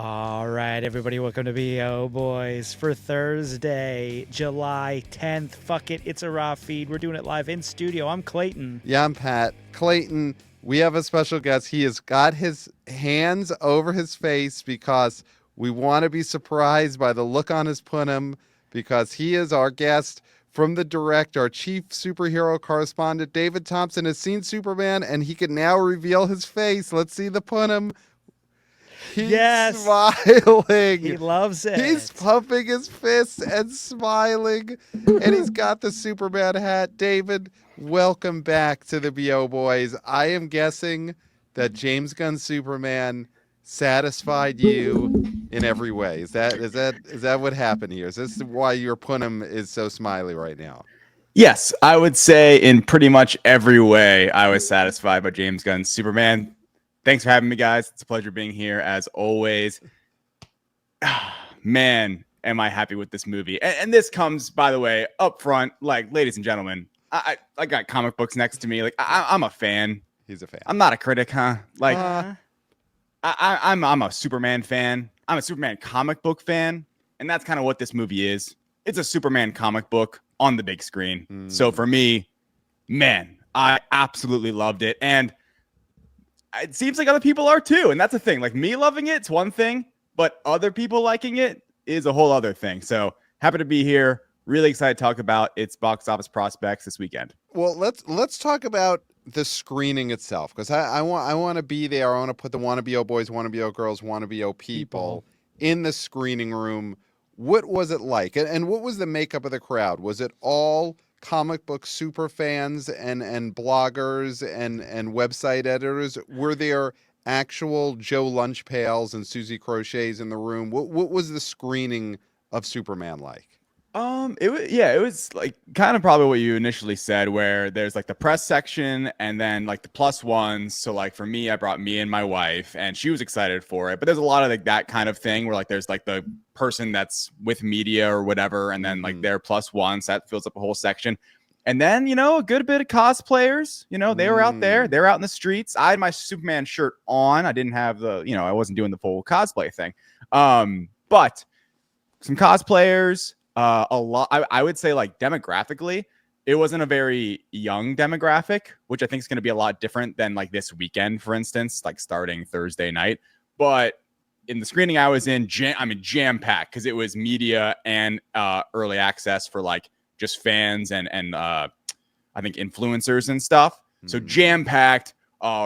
All right, everybody, welcome to BO Boys for Thursday, July 10th. Fuck it, it's a raw feed. We're doing it live in studio. I'm Clayton. Yeah, I'm Pat. Clayton, we have a special guest. He has got his hands over his face because we want to be surprised by the look on his punim because he is our guest from The Direct. Our chief superhero correspondent, David Thompson, has seen Superman and he can now reveal his face. Let's see the punim. He's smiling. He loves it. He's pumping his fists and smiling. And he's got the Superman hat. David, welcome back to the BO Boys. I am guessing that James Gunn's Superman satisfied you in every way. Is that what happened here? Is this why your punim is so smiley right now? Yes, I would say in pretty much every way I was satisfied by James Gunn's Superman. Thanks for having me, guys. It's a pleasure being here as always. Man, am I happy with this movie. And this comes, by the way, up front, like, ladies and gentlemen, I got comic books next to me. Like, I'm a fan. He's a fan. I'm not a critic, huh? Like, I'm a Superman fan. I'm a Superman comic book fan. And that's kind of what this movie is. It's a Superman comic book on the big screen. So for me, man, I absolutely loved it. And it seems like other people are too. And that's the thing. Like, me loving it's one thing, but other people liking it is a whole other thing. So happy to be here. Really excited to talk about its box office prospects this weekend. Well, let's talk about the screening itself, because I want to be there. I want to put the wanna BO boys, wanna BO girls, wanna BO people in the screening room. What was it like? And what was the makeup of the crowd? Was it all comic book super fans and bloggers and website editors? Were there actual Joe Lunchpails and Susie Crochets in the room? What was the screening of Superman like? It was like kind of probably what you initially said, where there's like the press section and then like the plus ones. So like for me, I brought me and my wife and she was excited for it, but there's a lot of like that kind of thing where like there's like the person that's with media or whatever, and then like their plus ones that fills up a whole section. And then, a good bit of cosplayers, they were out there, they're out in the streets. I had my Superman shirt on. I didn't have I wasn't doing the full cosplay thing. But some cosplayers, a lot. I would say like demographically, it wasn't a very young demographic, which I think is going to be a lot different than like this weekend, for instance, like starting Thursday night. But in the screening I was in, jam-packed, because it was media and early access for like just fans and I think influencers and stuff. So jam-packed,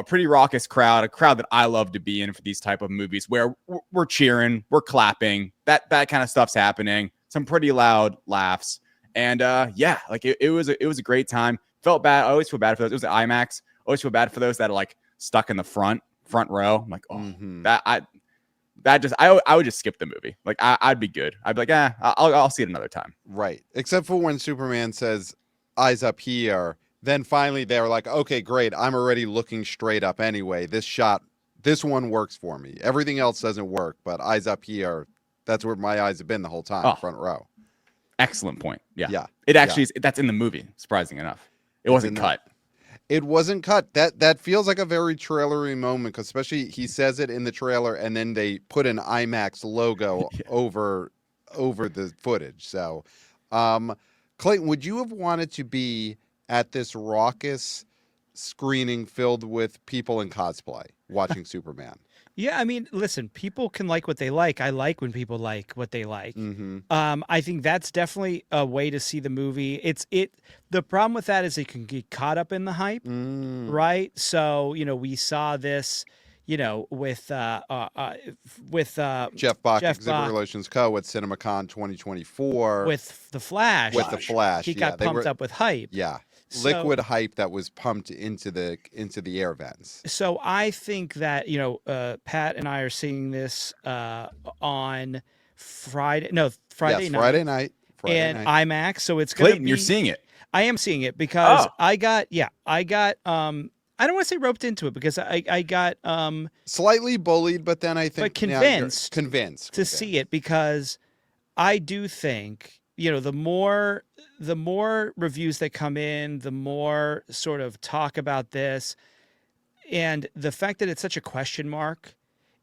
pretty raucous crowd, a crowd that I love to be in for these type of movies where we're cheering, we're clapping, that kind of stuff's happening. Some pretty loud laughs. And like it was a great time. Felt bad. I always feel bad for those. It was at IMAX. I always feel bad for those that are like stuck in the front row. I'm like, I would just skip the movie. Like I'd be good. I'd be like, I'll see it another time. Right. Except for when Superman says eyes up here, then finally they're like, okay, great. I'm already looking straight up anyway. This one works for me. Everything else doesn't work, but eyes up here, that's where my eyes have been the whole time, front row. Excellent point. Yeah. It actually is, that's in the movie, surprising enough. It wasn't cut. It wasn't cut. That feels like a very trailery moment, because especially he says it in the trailer and then they put an IMAX logo over the footage. So, Clayton, would you have wanted to be at this raucous screening filled with people in cosplay watching Superman? Yeah, I mean, listen, people can like what they like. I like when people like what they like. I think that's definitely a way to see the movie. The problem with that is it can get caught up in the hype, right? So, we saw this, with Jeff Bach, Exhibit Relations Co. at CinemaCon 2024. With The Flash. He got pumped up with hype. Yeah. Liquid hype that was pumped into the air vents. So I think that Pat and I are seeing this on Friday night. Friday night. IMAX. So it's going to be. You're seeing it. I am seeing it because I got. I don't want to say roped into it, because I got slightly bullied, but then I think convinced to see it, because I do think the more reviews that come in, the more sort of talk about this, and the fact that it's such a question mark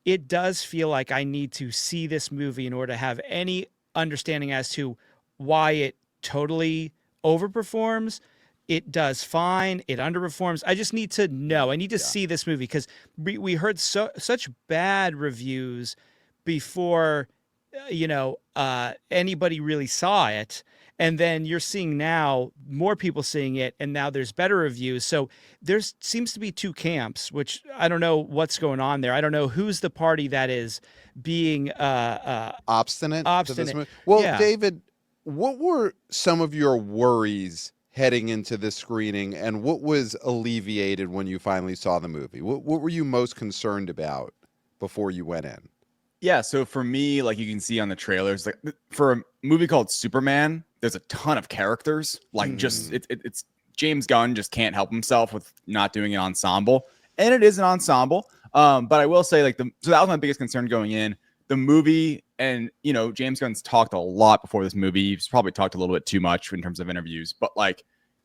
it does feel like I need to see this movie in order to have any understanding as to why it totally overperforms. It does fine. It underperforms. I just need to know. I need to see this movie because we heard such bad reviews before, anybody really saw it. And then you're seeing now more people seeing it, and now there's better reviews. So there seems to be two camps, which I don't know what's going on there. I don't know who's the party that is being obstinate to this movie. Well, Well, David, what were some of your worries heading into this screening, and what was alleviated when you finally saw the movie? What were you most concerned about before you went in? Yeah, so for me, like you can see on the trailers, like for a movie called Superman, there's a ton of characters. Like just it's James Gunn just can't help himself with not doing an ensemble, and it is an ensemble. But I will say, so that was my biggest concern going in. The movie, and James Gunn's talked a lot before this movie. He's probably talked a little bit too much in terms of interviews, but like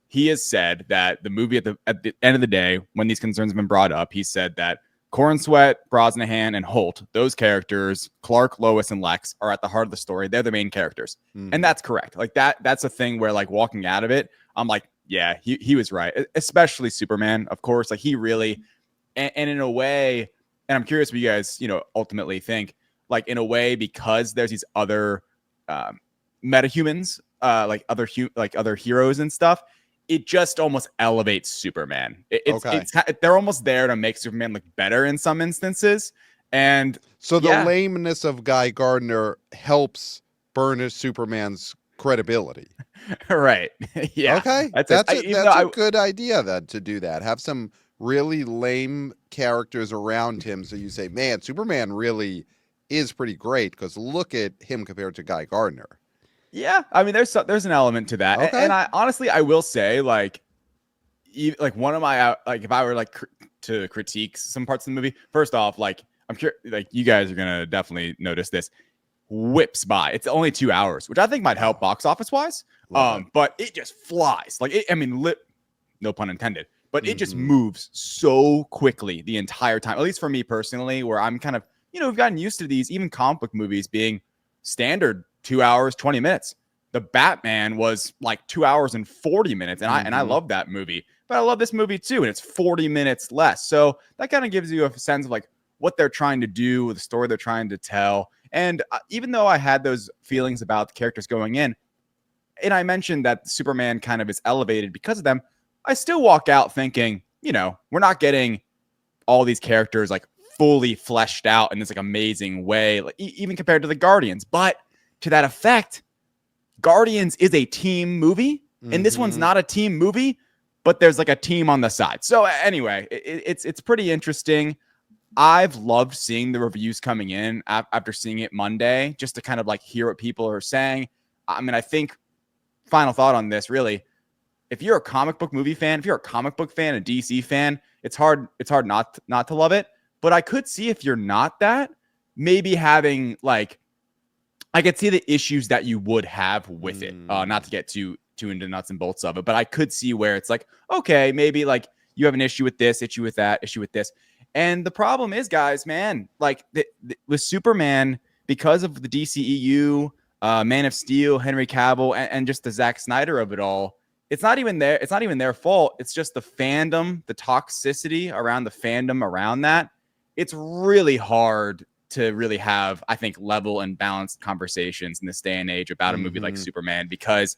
he has said that the movie at the end of the day, when these concerns have been brought up, he said that Corenswet, Brosnahan, and Holt, those characters, Clark, Lois, and Lex, are at the heart of the story. They're the main characters. And that's correct. Like that's a thing where like walking out of it, I'm like, yeah, he was right. Especially Superman, of course. Like he really, and in a way, and I'm curious what you guys, ultimately think, like in a way, because there's these other metahumans, like other heroes and stuff, it just almost elevates Superman. They're almost there to make Superman look better in some instances. And so the lameness of Guy Gardner helps burnish Superman's credibility. Right. Yeah. Okay. That's a good idea then, to do that. Have some really lame characters around him. So you say, man, Superman really is pretty great, because look at him compared to Guy Gardner. Yeah, I mean, there's an element to that, okay. and I honestly, I will say, like one of my if I were to critique some parts of the movie, first off, like I'm sure like you guys are gonna definitely notice this, whips by. It's only 2 hours, which I think might help box office wise. But it just flies. Like no pun intended, but it just moves so quickly the entire time. At least for me personally, where I'm kind of we've gotten used to these even comic book movies being standard 2 hours, 20 minutes. The Batman was like 2 hours and 40 minutes. And I love that movie, but I love this movie too. And it's 40 minutes less. So that kind of gives you a sense of like what they're trying to do, the story they're trying to tell. And even though I had those feelings about the characters going in, and I mentioned that Superman kind of is elevated because of them, I still walk out thinking, we're not getting all these characters like fully fleshed out in this like amazing way, like even compared to the Guardians. But to that effect, Guardians is a team movie, and this one's not a team movie, but there's like a team on the side. So anyway, it's pretty interesting. I've loved seeing the reviews coming in after seeing it Monday, just to kind of like hear what people are saying. I mean, I think final thought on this, really, if you're a comic book movie fan, if you're a comic book fan, a DC fan, it's hard not to love it. But I could see if you're not that, maybe having like, I could see the issues that you would have with it. Not to get too into nuts and bolts of it, but I could see where it's like, okay, maybe like you have an issue with this, issue with that, issue with this. And the problem is, guys, man, like with Superman, because of the DCEU, Man of Steel, Henry Cavill, and just the Zack Snyder of it all, it's not even their fault. It's just the fandom, the toxicity around the fandom around that. It's really hard to really have, I think, level and balanced conversations in this day and age about a movie like Superman, because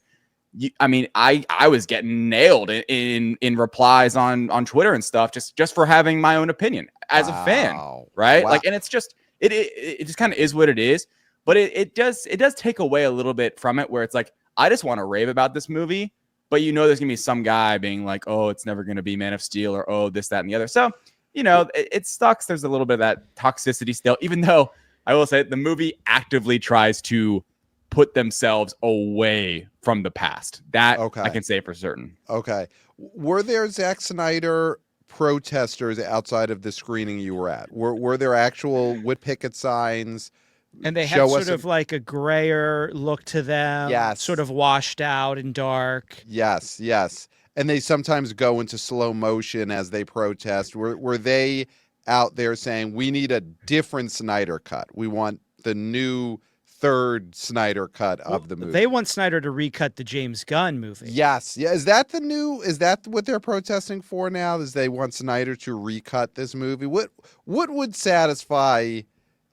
I was getting nailed in replies on Twitter and stuff just for having my own opinion as a fan, right? Wow. Like, and it's just it just kind of is what it is, but it does take away a little bit from it, where it's like, I just want to rave about this movie, but there's gonna be some guy being like, oh, it's never gonna be Man of Steel, or oh, this, that, and the other. So it sucks. There's a little bit of that toxicity still, even though I will say the movie actively tries to put themselves away from the past. That I can say for certain. Okay. Were there Zack Snyder protesters outside of the screening you were at? Were there actual wood picket signs? And they had sort of like a grayer look to them. Yes. Sort of washed out and dark. Yes, yes. And they sometimes go into slow motion as they protest. Were they out there saying we need a different Snyder cut. We want the new third Snyder cut of the movie. They want Snyder to recut the James Gunn movie. Yes. Yeah. Is that what they're protesting for now? Is they want Snyder to recut this movie? What would satisfy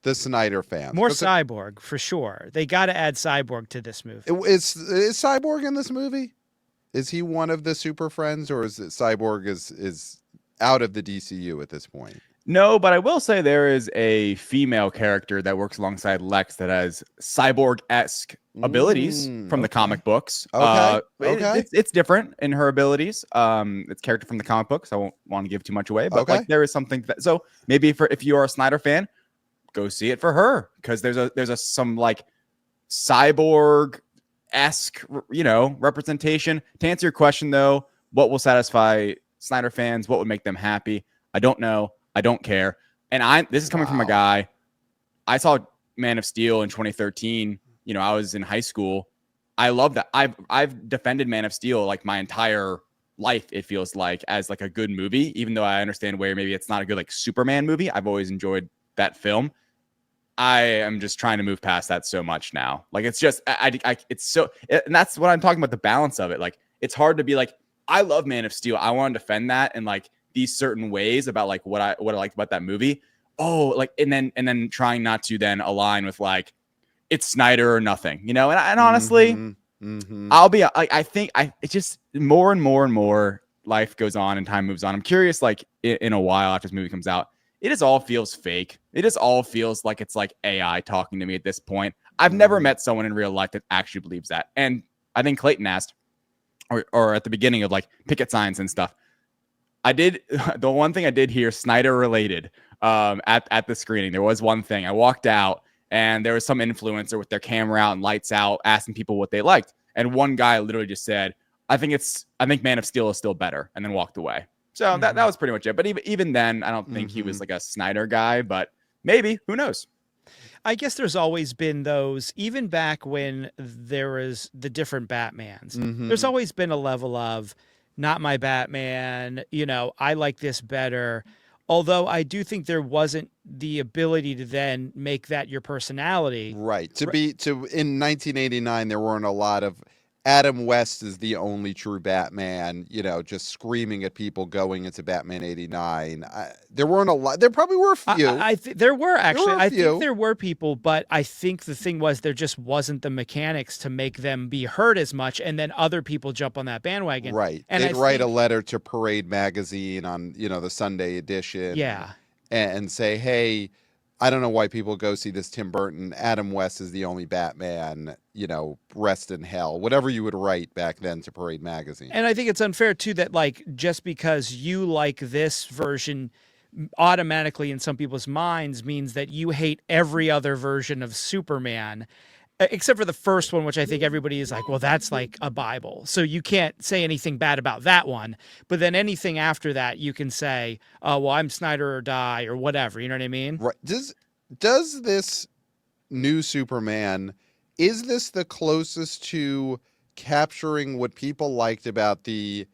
the Snyder fans? More Cyborg, for sure. They got to add Cyborg to this movie. Is Cyborg in this movie? Is he one of the Super Friends, or is it Cyborg is out of the DCU at this point? No, but I will say there is a female character that works alongside Lex that has cyborg-esque abilities from the comic books. Okay. It's different in her abilities. It's character from the comic books. I won't want to give too much away, but like there is something so maybe if you are a Snyder fan, go see it for her, because there's some like cyborg-esque, representation. To answer your question though, what will satisfy Snyder fans? What would make them happy? I don't know. I don't care. And this is coming from a guy. I saw Man of Steel in 2013. I was in high school. I love that. I've defended Man of Steel like my entire life, it feels like, as like a good movie, even though I understand where maybe it's not a good like Superman movie. I've always enjoyed that film. I am just trying to move past that so much now. Like it's just it's so, and that's what I'm talking about, the balance of it. Like it's hard to be like, I love Man of Steel. I want to defend that and like these certain ways about like what I liked about that movie. Oh, like and then trying not to then align with like it's Snyder or nothing, and honestly, I'll be I think it's just more and more life goes on and time moves on. I'm curious, like in a while after this movie comes out, it just all feels fake. It just all feels like it's like AI talking to me at this point. I've never met someone in real life that actually believes that. And I think Clayton asked, or at the beginning of like picket signs and stuff. The one thing I did hear Snyder related at the screening, there was one thing. I walked out and there was some influencer with their camera out and lights out asking people what they liked. And one guy literally just said, I think Man of Steel is still better, and then walked away. So that was pretty much it. But even then, I don't think he was like a Snyder guy, but maybe, who knows? I guess there's always been those, even back when there was the different Batmans, there's always been a level of, not my Batman, I like this better. Although I do think there wasn't the ability to then make that your personality. Right. In 1989, there weren't a lot of Adam West is the only true Batman, just screaming at people going into Batman 89. There weren't a lot. There probably were a few. There were actually. I think there were people, but I think the thing was there just wasn't the mechanics to make them be heard as much, and then other people jump on that bandwagon. Right. And they'd write a letter to Parade magazine on, the Sunday edition. Yeah. And say, hey, I don't know why people go see this Tim Burton. Adam West is the only Batman, rest in hell. Whatever you would write back then to Parade magazine. And I think it's unfair, too, that, like, just because you like this version automatically in some people's minds means that you hate every other version of Superman, except for the first one, which I think everybody is like, well, that's like a Bible. So you can't say anything bad about that one. But then anything after that, you can say, oh, well, I'm Snyder or die or whatever. You know what I mean? Right. Does this new Superman, is this the closest to capturing what people liked about the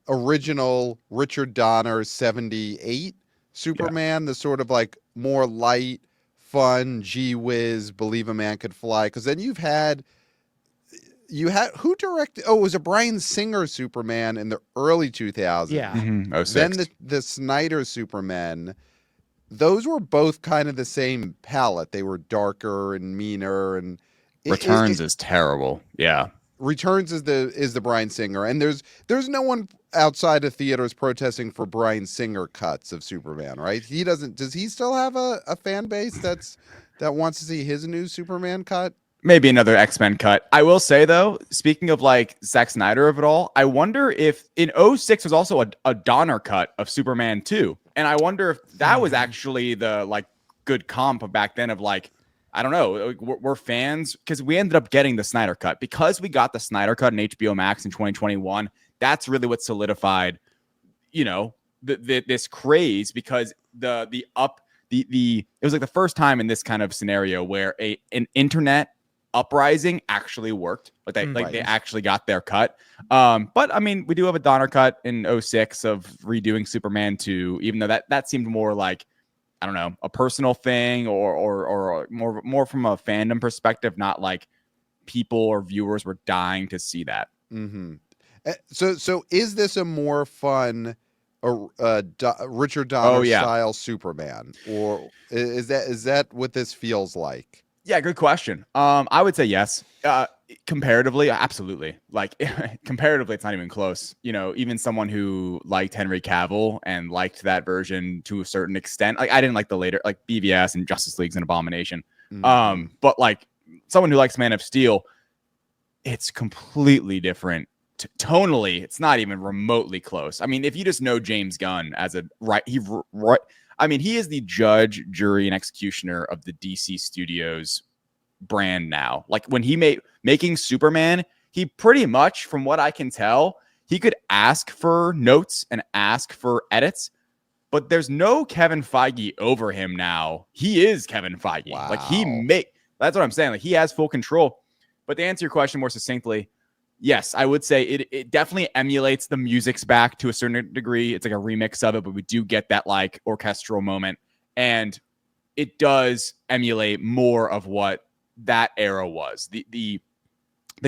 original Richard Donner 78 Superman, the sort of like more light, fun, gee whiz, believe a man could fly? Because then you had who directed? Oh, it was a Bryan Singer Superman in the early 2000s. Yeah. Then the Snyder Superman. Those were both kind of the same palette. They were darker and meaner, and Returns is terrible. Yeah. Returns is the Bryan Singer, and there's no one outside of theaters protesting for Bryan Singer cuts of Superman, right? He doesn't. Does he still have a fan base that wants to see his new Superman cut? Maybe another X-Men cut. I will say though, speaking of like Zack Snyder of it all, I wonder if in 2006 was also a Donner cut of Superman 2. And I wonder if that was actually the like good comp back then of like, I don't know, we're fans, because we ended up getting the Snyder cut. Because we got the Snyder cut in HBO Max in 2021, that's really what solidified, this craze, because it was like the first time in this kind of scenario where an internet Uprising actually worked. Like they Right. they actually got their cut. But I mean, we do have a Donner cut in 06 of redoing Superman 2, even though that seemed more like, I don't know, a personal thing or more from a fandom perspective, not like people or viewers were dying to see that. Mm-hmm. So is this a more fun Richard Donner style Superman, or is that what this feels like? Yeah, good question. I would say yes. Comparatively, absolutely. Like comparatively, it's not even close. You know, even someone who liked Henry Cavill and liked that version to a certain extent. Like I didn't like the later, like BVS and Justice League's an abomination. Mm-hmm. But like someone who likes Man of Steel, it's completely different. Tonally, it's not even remotely close. I mean, if you just know James Gunn as a I mean, he is the judge, jury, and executioner of the DC Studios brand now. Like when he making Superman, he pretty much, from what I can tell, he could ask for notes and ask for edits, but there's no Kevin Feige over him now. He is Kevin Feige. Wow. Like that's what I'm saying. Like he has full control. But to answer your question more succinctly, yes, I would say it definitely emulates the music's back to a certain degree. It's like a remix of it, but we do get that like orchestral moment. And it does emulate more of what that era was. The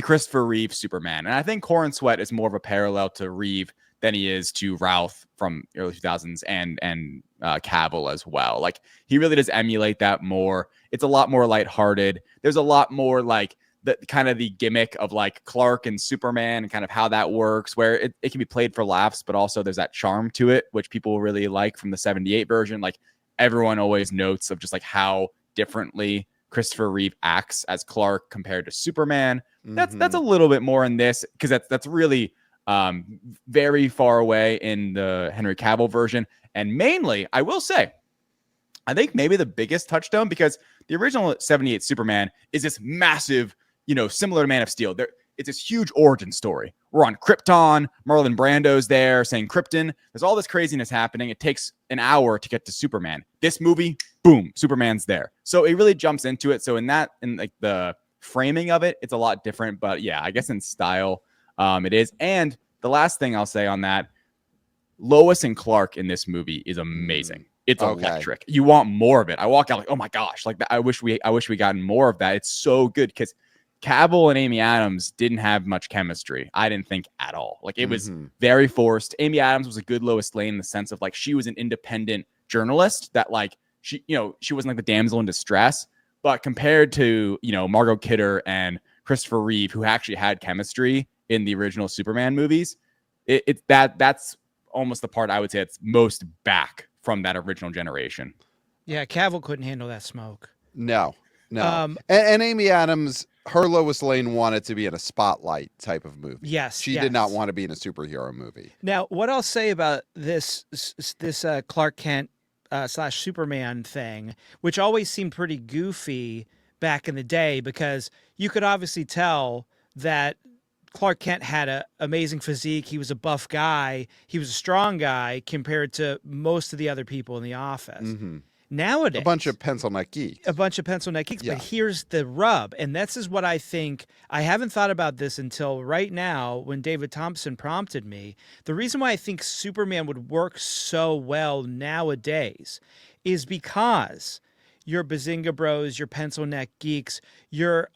Christopher Reeve Superman. And I think Corenswet is more of a parallel to Reeve than he is to Routh from early 2000s and Cavill as well. Like he really does emulate that more. It's a lot more lighthearted. There's a lot more like the kind of the gimmick of like Clark and Superman and kind of how that works, where it can be played for laughs, but also there's that charm to it, which people really like from the 78 version. Like everyone always notes of just like how differently Christopher Reeve acts as Clark compared to Superman. Mm-hmm. That's a little bit more in this because that's really very far away in the Henry Cavill version. And mainly, I will say, I think maybe the biggest touchstone, because the original 78 Superman is this massive, you know, similar to Man of Steel. It's this huge origin story. We're on Krypton. Marlon Brando's there saying Krypton. There's all this craziness happening. It takes an hour to get to Superman. This movie, boom, Superman's there. So it really jumps into it. So in like the framing of it, it's a lot different. But yeah, I guess in style, it is. And the last thing I'll say on that, Lois and Clark in this movie is amazing. It's electric. You want more of it. I walk out like, oh my gosh, like I wish we gotten more of that. It's so good because Cavill and Amy Adams didn't have much chemistry. I didn't think at all. Like it was very forced. Amy Adams was a good Lois Lane in the sense of like she was an independent journalist that like she wasn't like the damsel in distress. But compared to, you know, Margot Kidder and Christopher Reeve, who actually had chemistry in the original Superman movies, that's almost the part I would say it's most back from that original generation. Yeah, Cavill couldn't handle that smoke. No. And Amy Adams, her Lois Lane wanted to be in a spotlight type of movie. Yes, she did not want to be in a superhero movie. Now, what I'll say about this Clark Kent / Superman thing, which always seemed pretty goofy back in the day, because you could obviously tell that Clark Kent had an amazing physique. He was a buff guy. He was a strong guy compared to most of the other people in the office. Mm-hmm. Nowadays, a bunch of pencil neck geeks. Yeah. But here's the rub, and this is what I think. I haven't thought about this until right now when David Thompson prompted me. The reason why I think Superman would work so well nowadays is because your Bazinga Bros, your pencil neck geeks, your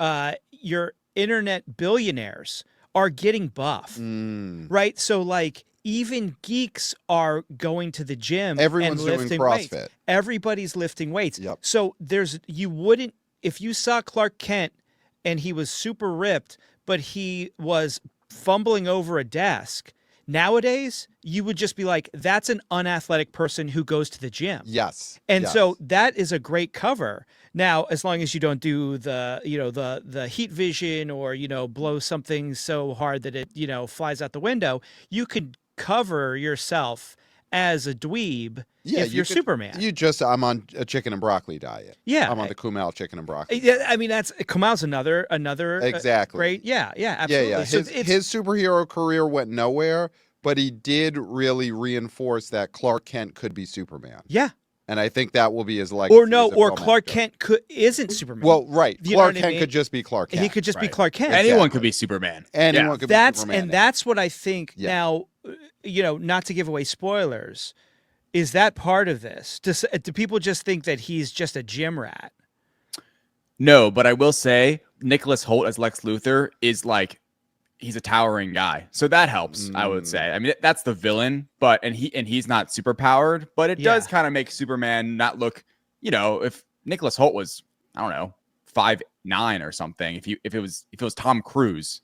internet billionaires are getting buff, right? So like even geeks are going to the gym. Everyone's and lifting doing CrossFit. Weights. Everybody's lifting weights. Yep. So you wouldn't, if you saw Clark Kent and he was super ripped, but he was fumbling over a desk, nowadays you would just be like, that's an unathletic person who goes to the gym. Yes. And so that is a great cover. Now, as long as you don't do the heat vision or, blow something so hard that it, flies out the window, you could cover yourself as a dweeb if you're Superman. I'm on a chicken and broccoli diet. Yeah. I'm on the Kumail chicken and broccoli. Yeah, I mean, Kumail's another exactly. great. Yeah, absolutely. Yeah. His superhero career went nowhere, but he did really reinforce that Clark Kent could be Superman. Yeah. And I think that will be his legacy. Or no, as a or film Clark actor. Kent isn't Superman. Well, right. You know Clark what I Kent mean? could just be Clark Kent. He could just be Right. Clark Kent. Anyone Exactly. could be Superman. Anyone could be Superman. That's what I think. Yeah. Now, not to give away spoilers, is that part of this? Do people just think that he's just a gym rat? No, but I will say Nicholas Hoult as Lex Luthor is like he's a towering guy, so that helps. I would say. I mean, that's the villain, but he's not super powered, but it does kind of make Superman not look. If Nicholas Hoult was, I don't know, 5'9" or something, if it was Tom Cruise,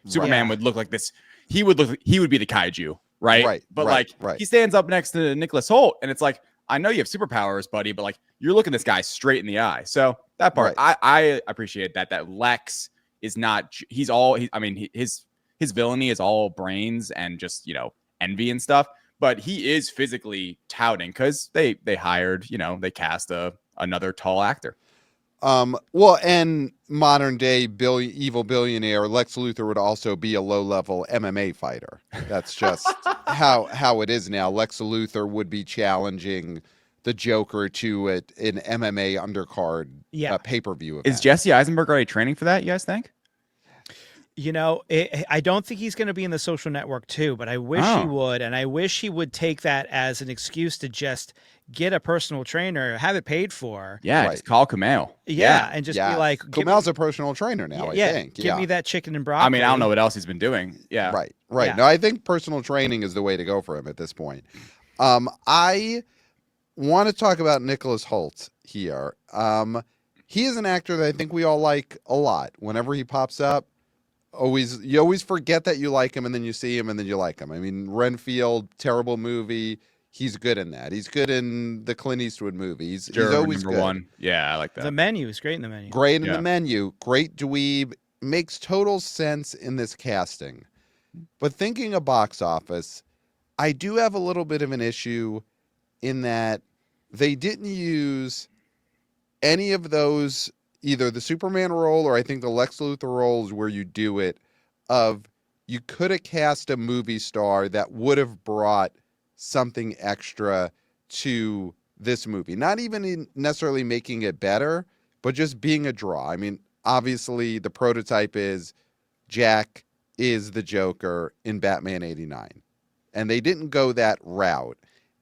Superman would look like this. He would be the kaiju, right? Right. But right. he stands up next to Nicholas Hoult, and it's like, I know you have superpowers, buddy, but like you're looking this guy straight in the eye. So that part, I appreciate that Lex is not. His villainy is all brains and just envy and stuff. But he is physically touting because they hired they cast another tall actor. Well, and modern day evil billionaire Lex Luthor would also be a low level MMA fighter. That's just how it is now. Lex Luthor would be challenging the Joker to an MMA undercard pay-per-view event. Is Jesse Eisenberg already training for that, you guys think? I don't think he's going to be in the Social Network 2, but I wish he would, and I wish he would take that as an excuse to just get a personal trainer, have it paid for. Yeah, just call Kumail. And just be like, Kumail's a personal trainer now, I think. Give me that chicken and broccoli. I mean, I don't know what else he's been doing. Yeah. Right. Yeah. No, I think personal training is the way to go for him at this point. I want to talk about Nicholas Hoult here. He is an actor that I think we all like a lot. Whenever he pops up, you always forget that you like him, and then you see him, and then you like him. I mean, Renfield, terrible movie. He's good in that. He's good in the Clint Eastwood movie. He's always good. One. Yeah, I like that. The Menu is great in The Menu. Great in The Menu. Great dweeb. Makes total sense in this casting. But thinking of box office, I do have a little bit of an issue in that they didn't use any of those, either the Superman role or I think the Lex Luthor roles where you do it, you could have cast a movie star that would have brought something extra to this movie. Not even necessarily making it better, but just being a draw. I mean, obviously the prototype is Jack is the Joker in Batman 89. And they didn't go that route.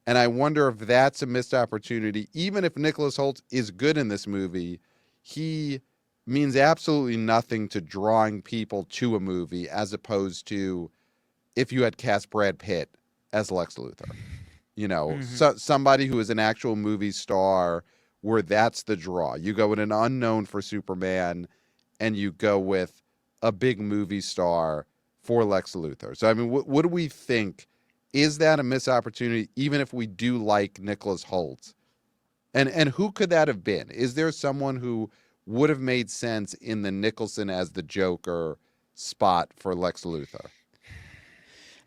And I wonder if that's a missed opportunity. Even if Nicholas Hoult is good in this movie, he means absolutely nothing to drawing people to a movie as opposed to if you had cast Brad Pitt as Lex Luthor. So somebody who is an actual movie star where that's the draw. You go with an unknown for Superman and you go with a big movie star for Lex Luthor. So, I mean, what do we think? Is that a missed opportunity, even if we do like Nicholas Hoult? And who could that have been? Is there someone who would have made sense in the Nicholson as the Joker spot for Lex Luthor?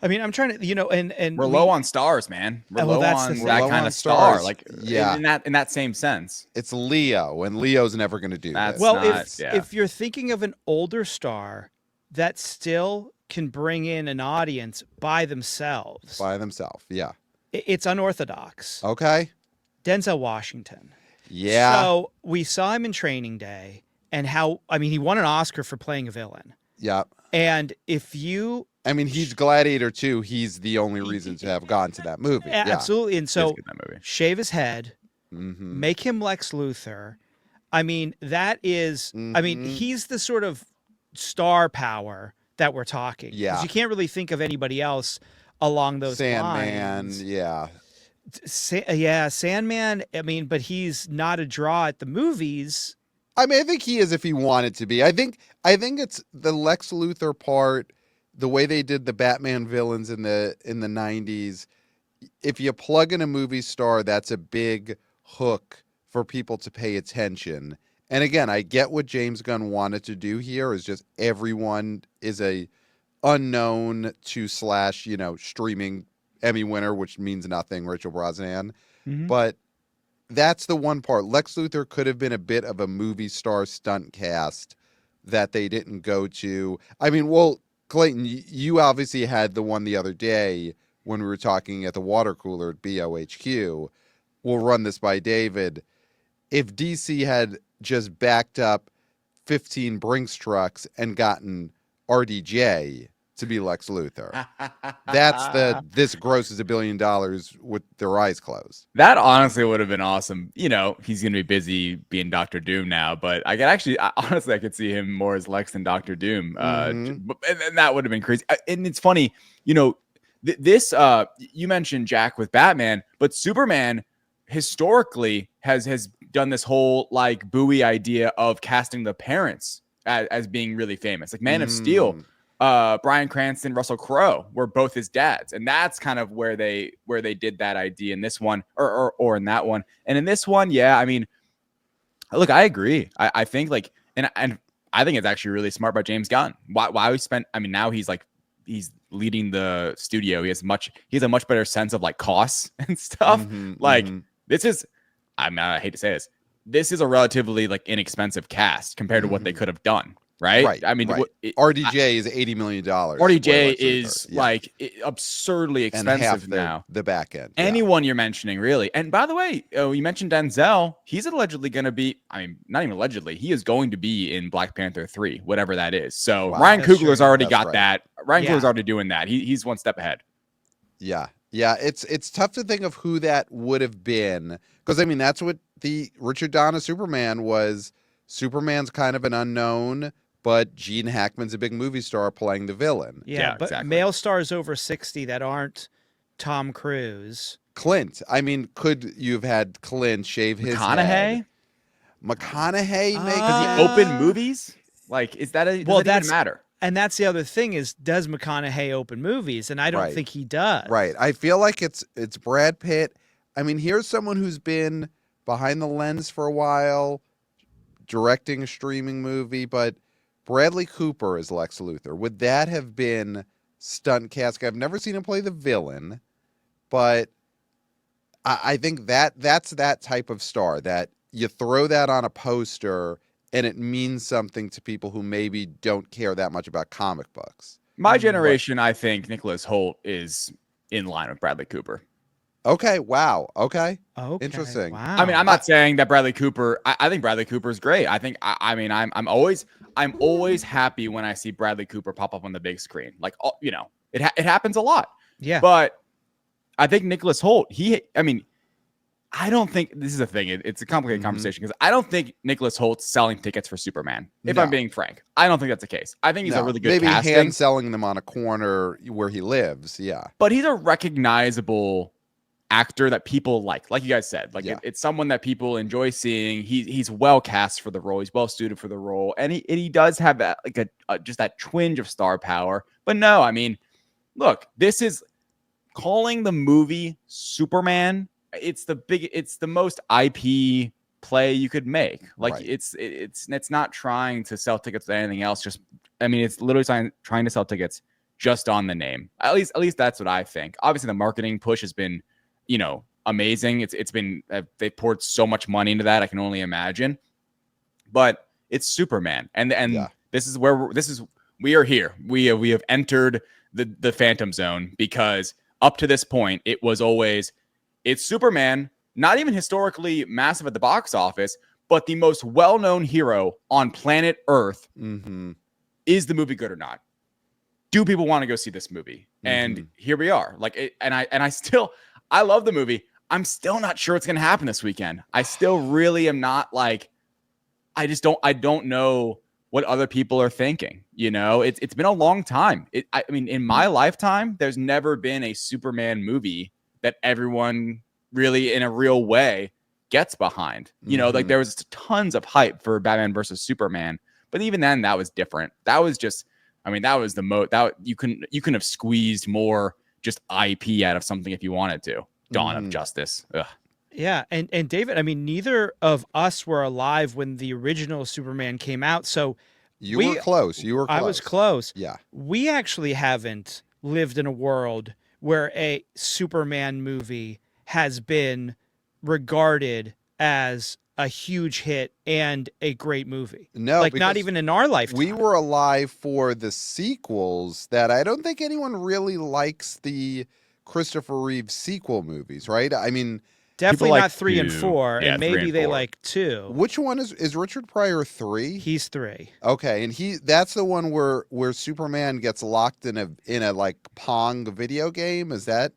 I mean, I'm trying to, and we're low on stars, man. We're low on that kind of star, like in that same sense. It's Leo, and Leo's never going to do that. Well, if you're thinking of an older star that still can bring in an audience by themselves. Yeah. It's unorthodox. Okay. Denzel Washington. Yeah. So we saw him in Training Day, and he won an Oscar for playing a villain. Yeah. And he's Gladiator 2. He's the only reason to have gone to that movie. Yeah. Absolutely. And so shave his head, make him Lex Luthor. I mean, that is, he's the sort of star power that we're talking. Yeah. 'Cause you can't really think of anybody else along those lines. Sandman, yeah. Sandman. I mean, but he's not a draw at the movies. I mean, I think he is if he wanted to be. I think it's the Lex Luthor part, the way they did the Batman villains in the 90s. If you plug in a movie star, that's a big hook for people to pay attention. And again, I get what James Gunn wanted to do here is just everyone is a unknown to / streaming Emmy winner, which means nothing, Rachel Brosnahan. But that's the one part. Lex Luthor could have been a bit of a movie star stunt cast that they didn't go to. I mean, well, Clayton, you obviously had the one the other day when we were talking at the water cooler at BOHQ. we'll run this by David. If DC had just backed up 15 Brinks trucks and gotten RDJ to be Lex Luthor, this grosses $1 billion with their eyes closed. That honestly would have been awesome. You know, he's going to be busy being Doctor Doom now, but I could see him more as Lex than Doctor Doom. And that would have been crazy. And it's funny, you know, you mentioned Jack with Batman, but Superman historically has done this whole like buoy idea of casting the parents as being really famous. Like Man of Steel, Bryan Cranston, Russell Crowe were both his dads, and that's kind of where they did that idea in this one or in that one. And in this one, yeah, I mean, look, I agree. I think like and I think it's actually really smart by James Gunn. Why we spent? I mean, now he's leading the studio. He has a much better sense of like costs and stuff. This is, I mean, I hate to say this. This is a relatively like inexpensive cast compared to what they could have done. Right. I mean, RDJ is $80 million. RDJ is like absurdly expensive now. The back end. Anyone you're mentioning, really. And by the way, you mentioned Denzel. He's allegedly going to be, I mean, not even allegedly, he is going to be in Black Panther 3, whatever that is. So Ryan Coogler's already got that. Ryan Coogler's already doing that. He's one step ahead. Yeah. Yeah. It's tough to think of who that would have been. Because, I mean, that's what the Richard Donner Superman was. Superman's kind of an unknown, but Gene Hackman's a big movie star playing the villain. Yeah, but exactly. Male stars over 60 that aren't Tom Cruise. Clint. I mean, could you have had Clint shave his head? McConaughey makes he open movies? Like, is that a does that even matter? And that's the other thing is, does McConaughey open movies? And I don't think he does. Right. I feel like it's Brad Pitt. I mean, here's someone who's been behind the lens for a while, directing a streaming movie, but Bradley Cooper is Lex Luthor. Would that have been stunt casting? I've never seen him play the villain, but I think that's that type of star that you throw that on a poster and it means something to people who maybe don't care that much about comic books. My generation, I think Nicholas Hoult is in line with Bradley Cooper. Okay. Wow. Okay. Interesting. Wow. I mean, I'm not saying that Bradley Cooper. I think Bradley Cooper is great. I think. I mean, I'm always happy when I see Bradley Cooper pop up on the big screen. Like, you know, it happens a lot. Yeah. But I think Nicholas Hoult. I don't think this is a thing. It's a complicated conversation because I don't think Nicholas Holt's selling tickets for Superman. If I'm being frank, I don't think that's the case. I think he's a really good casting. Hand selling them on a corner where he lives. Yeah. But he's a recognizable actor that people like you guys said, it's someone that people enjoy seeing. He's well cast for the role. He's well suited for the role, and he does have that like just that twinge of star power. But no, I mean, look, this is calling the movie Superman. It's the most IP play you could make. Like it's not trying to sell tickets to anything else. It's literally trying to sell tickets just on the name. At least that's what I think. Obviously, the marketing push has been, you know, amazing. It's been they poured so much money into that. I can only imagine. But it's Superman, and this is we are here. We have entered the Phantom Zone because up to this point it was always it's Superman, not even historically massive at the box office, but the most well-known hero on planet Earth. Is the movie good or not? Do people want to go see this movie? And here we are. I love the movie. I'm still not sure what's going to happen this weekend. I still really am not like, I don't know what other people are thinking. You know, it's been a long time. I mean, in my lifetime, there's never been a Superman movie that everyone really in a real way gets behind. You know, like there was tons of hype for Batman versus Superman, but even then that was different. That was just, I mean, that was that you couldn't have squeezed more just IP out of something if you wanted to. Dawn of Justice. Ugh. Yeah, and David, I mean, neither of us were alive when the original Superman came out, so you were close. I was close. Yeah. We actually haven't lived in a world where a Superman movie has been regarded as a huge hit and a great movie. No, like not even in our lifetime. We were alive for the sequels that I don't think anyone really likes the Christopher Reeve sequel movies, right? I mean, Definitely like not 3 and 2. 4, Yeah, and 3 maybe and they 4. like 2. Which one is Richard Pryor 3? He's 3. Okay, and that's the one where Superman gets locked in a like Pong video game. Is that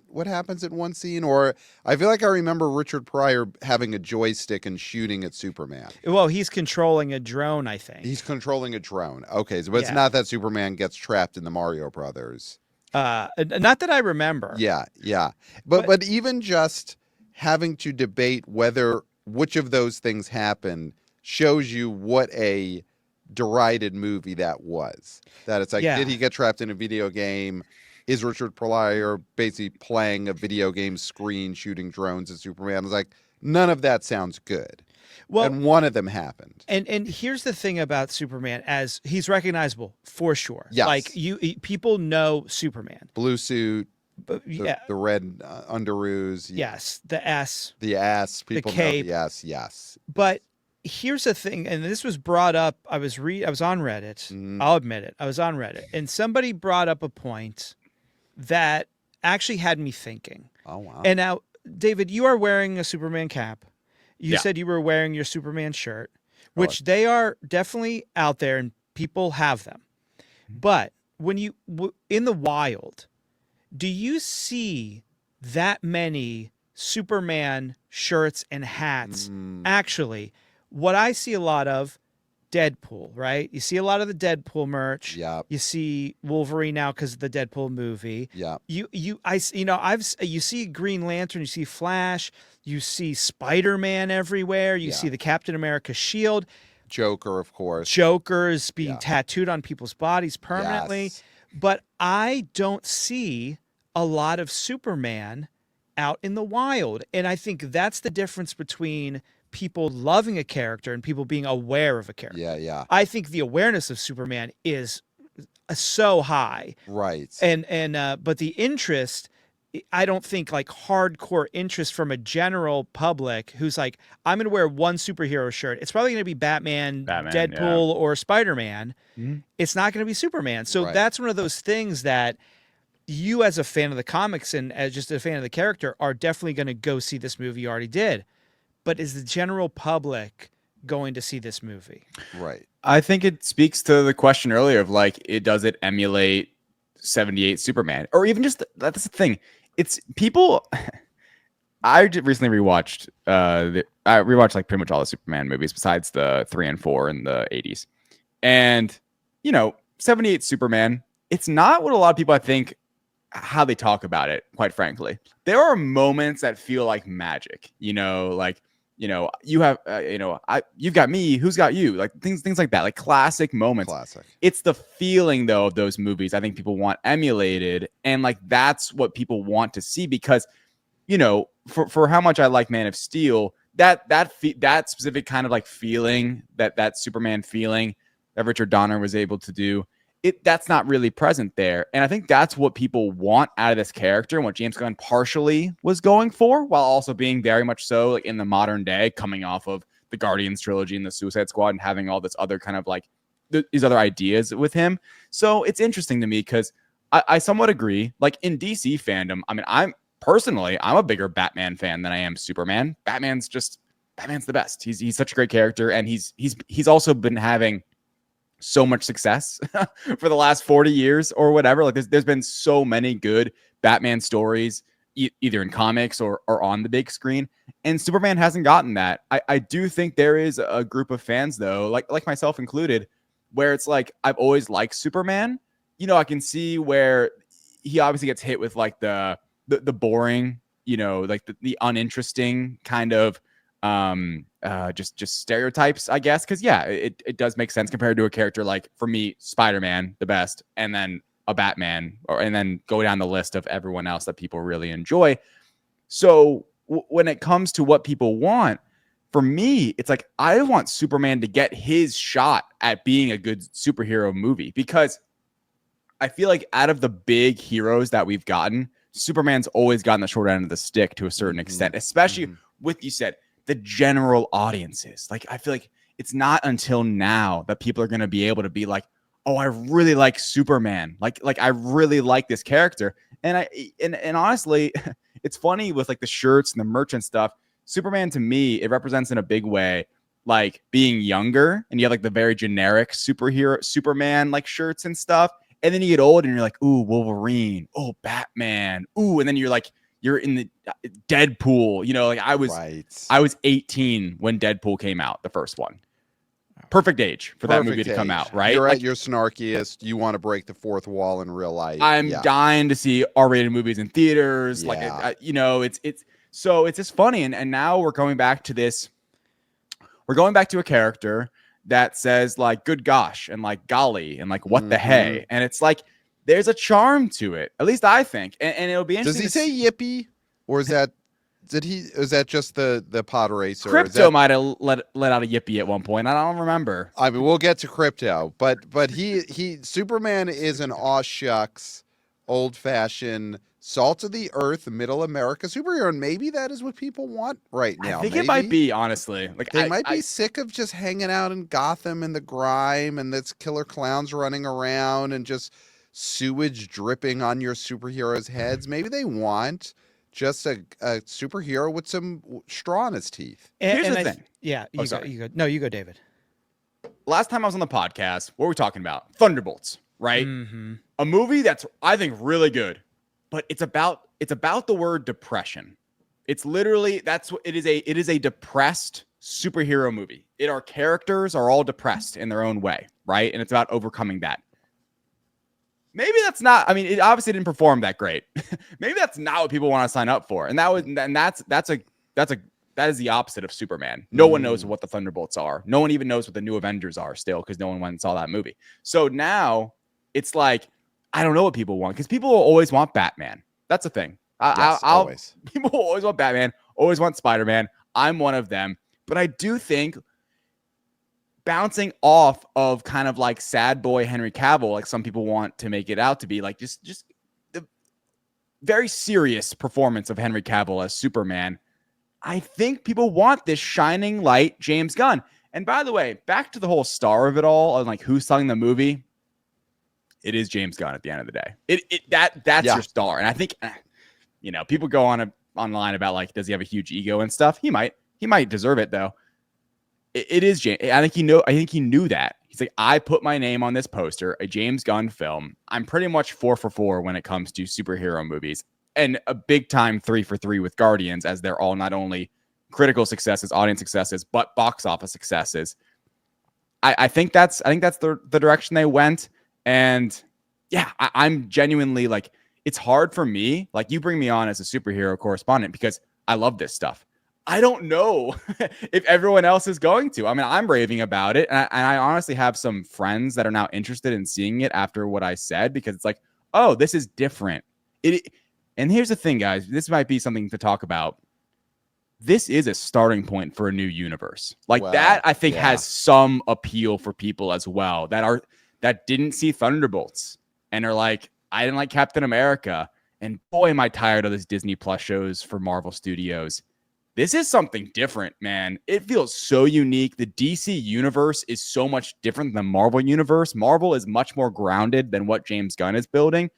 what happens in one scene? Or I feel like I remember Richard Pryor having a joystick and shooting at Superman. Well, he's controlling a drone, I think. He's controlling a drone. Okay, but it's Yeah. not that Superman gets trapped in the Mario Brothers. Not that I remember. Yeah. But even just having to debate which of those things happened shows you what a derided movie that was. That it's like, did he get trapped in a video game? Is Richard Pryor basically playing a video game screen shooting drones at Superman? It's like, none of that sounds good. Well, and one of them happened. And here's the thing about Superman, as he's recognizable for sure. Yes. Like people know Superman. Blue suit. The red underoos. Yes. The S. The S. People the cape. know the S. Yes. But here's the thing, and this was brought up. I was on Reddit. Mm-hmm. I'll admit it. I was on Reddit, and somebody brought up a point that actually had me thinking. Oh wow! And now, David, you are wearing a Superman cap. You said you were wearing your Superman shirt, which they are definitely out there, and people have them. But when you in the wild, do you see that many Superman shirts and hats? Actually, what I see a lot of, Deadpool, right? You see a lot of the Deadpool merch. Yeah. You see Wolverine now because of the Deadpool movie. Yeah. You see Green Lantern, you see Flash, you see Spider-Man everywhere, you see the Captain America shield. Joker, of course. Joker is being tattooed on people's bodies permanently. Yes. But I don't see a lot of Superman out in the wild. And I think that's the difference between people loving a character and people being aware of a character. Yeah. I think the awareness of Superman is so high. Right. But the interest, I don't think like hardcore interest from a general public who's like, I'm going to wear one superhero shirt. It's probably going to be Batman, Deadpool, or Spider-Man. Mm-hmm. It's not going to be Superman. So that's one of those things that you as a fan of the comics and as just a fan of the character are definitely going to go see this movie. You already did. But is the general public going to see this movie? Right. I think it speaks to the question earlier of like, does it emulate 78 Superman? Or even just, that's the thing. It's people, I recently rewatched, I rewatched like pretty much all the Superman movies besides the 3 and 4 in the 80s. And, 78 Superman, it's not what a lot of people, I think, how they talk about it, quite frankly. There are moments that feel like magic, you have, you've got me, who's got you? Like things like that, like classic moments. Classic. It's the feeling though of those movies I think people want emulated, and like that's what people want to see because, for how much I like Man of Steel, that specific kind of like feeling, that Superman feeling that Richard Donner was able to do, that's not really present there. And I think that's what people want out of this character and what James Gunn partially was going for, while also being very much so like in the modern day, coming off of the Guardians trilogy and the Suicide Squad and having all this other kind of like these other ideas with him. So it's interesting to me because I somewhat agree. Like in DC fandom, I mean, I'm a bigger Batman fan than I am Superman. Batman's the best. He's such a great character. And he's also been having so much success for the last 40 years or whatever. Like there's been so many good Batman stories, either in comics or on the big screen. And Superman hasn't gotten that. I do think there is a group of fans though, like myself included, where it's like, I've always liked Superman. I can see where he obviously gets hit with like the boring, like the uninteresting kind of, just stereotypes, I guess. Cause it does make sense compared to a character like, for me, Spider-Man, the best, and then a Batman, and then go down the list of everyone else that people really enjoy. So when it comes to what people want, for me, it's like, I want Superman to get his shot at being a good superhero movie, because I feel like out of the big heroes that we've gotten, Superman's always gotten the short end of the stick to a certain extent, especially with, you said, the general audiences. Like, I feel like it's not until now that people are going to be able to be like, oh, I really like Superman. Like I really like this character. And honestly, it's funny with like the shirts and the merch and stuff. Superman to me, it represents in a big way like being younger, and you have like the very generic superhero Superman like shirts and stuff. And then you get old and you're like, ooh, Wolverine, oh, Batman, ooh, and then you're in the Deadpool. You know, like I was 18 when Deadpool came out, the first one. Perfect age for that movie to come out, right? You're like, at your snarkiest. You want to break the fourth wall in real life. I'm dying to see R-rated movies in theaters. Yeah. Like, it's so it's just funny. And now we're going back to this. We're going back to a character that says like, good gosh, and like, golly, and like, what the hey. And it's like, there's a charm to it. At least I think. And it'll be interesting. Does he say yippee? Or is that... Is that just the pod racer? Crypto might have let out a yippee at one point. I don't remember. I mean, we'll get to Crypto, but he Superman is an aw shucks, old fashioned, salt of the earth, middle America superhero, and maybe that is what people want right now. I think it might be, honestly. Like they might be sick of just hanging out in Gotham and the grime and that's killer clowns running around and just sewage dripping on your superheroes' heads. Maybe they want just a superhero with some straw in his teeth. Here's the thing. Yeah, you go. No, you go, David. Last time I was on the podcast, what were we talking about? Thunderbolts, right? Mm-hmm. A movie that's, I think, really good, but it's about the word depression. It's literally, that's what it is. It is a depressed superhero movie. Our characters are all depressed in their own way, right? And it's about overcoming that. Maybe that's not, I mean, it obviously didn't perform that great. Maybe that's not what people want to sign up for. And that is the opposite of Superman. No one knows what the Thunderbolts are. No one even knows what the New Avengers are still, because no one went and saw that movie. So now it's like, I don't know what people want, because people will always want Batman. That's the thing. Always. People will always want Batman, always want Spider-Man. I'm one of them. But I do think bouncing off of kind of like sad boy Henry Cavill, like some people want to make it out to be, like just the very serious performance of Henry Cavill as Superman. I think people want this shining light James Gunn. And by the way, back to the whole star of it all and like who's selling the movie. It is James Gunn at the end of the day. That's your star. And I think, people go online about like, does he have a huge ego and stuff? He might deserve it though. It is James. I think he knew that. He's like, I put my name on this poster, a James Gunn film. I'm pretty much 4 for 4 when it comes to superhero movies, and a big time 3 for 3 with Guardians, as they're all not only critical successes, audience successes, but box office successes. I think that's the direction they went. And yeah, I'm genuinely like, it's hard for me. Like, you bring me on as a superhero correspondent because I love this stuff. I don't know if everyone else is going to. I mean, I'm raving about it. And I honestly have some friends that are now interested in seeing it after what I said, because it's like, oh, this is different. And here's the thing, guys. This might be something to talk about. This is a starting point for a new universe. Like that, I think has some appeal for people as well that didn't see Thunderbolts and are like, I didn't like Captain America. And boy, am I tired of this Disney Plus shows for Marvel Studios. This is something different, man. It feels so unique. The DC universe is so much different than the Marvel universe. Marvel is much more grounded than what James Gunn is building.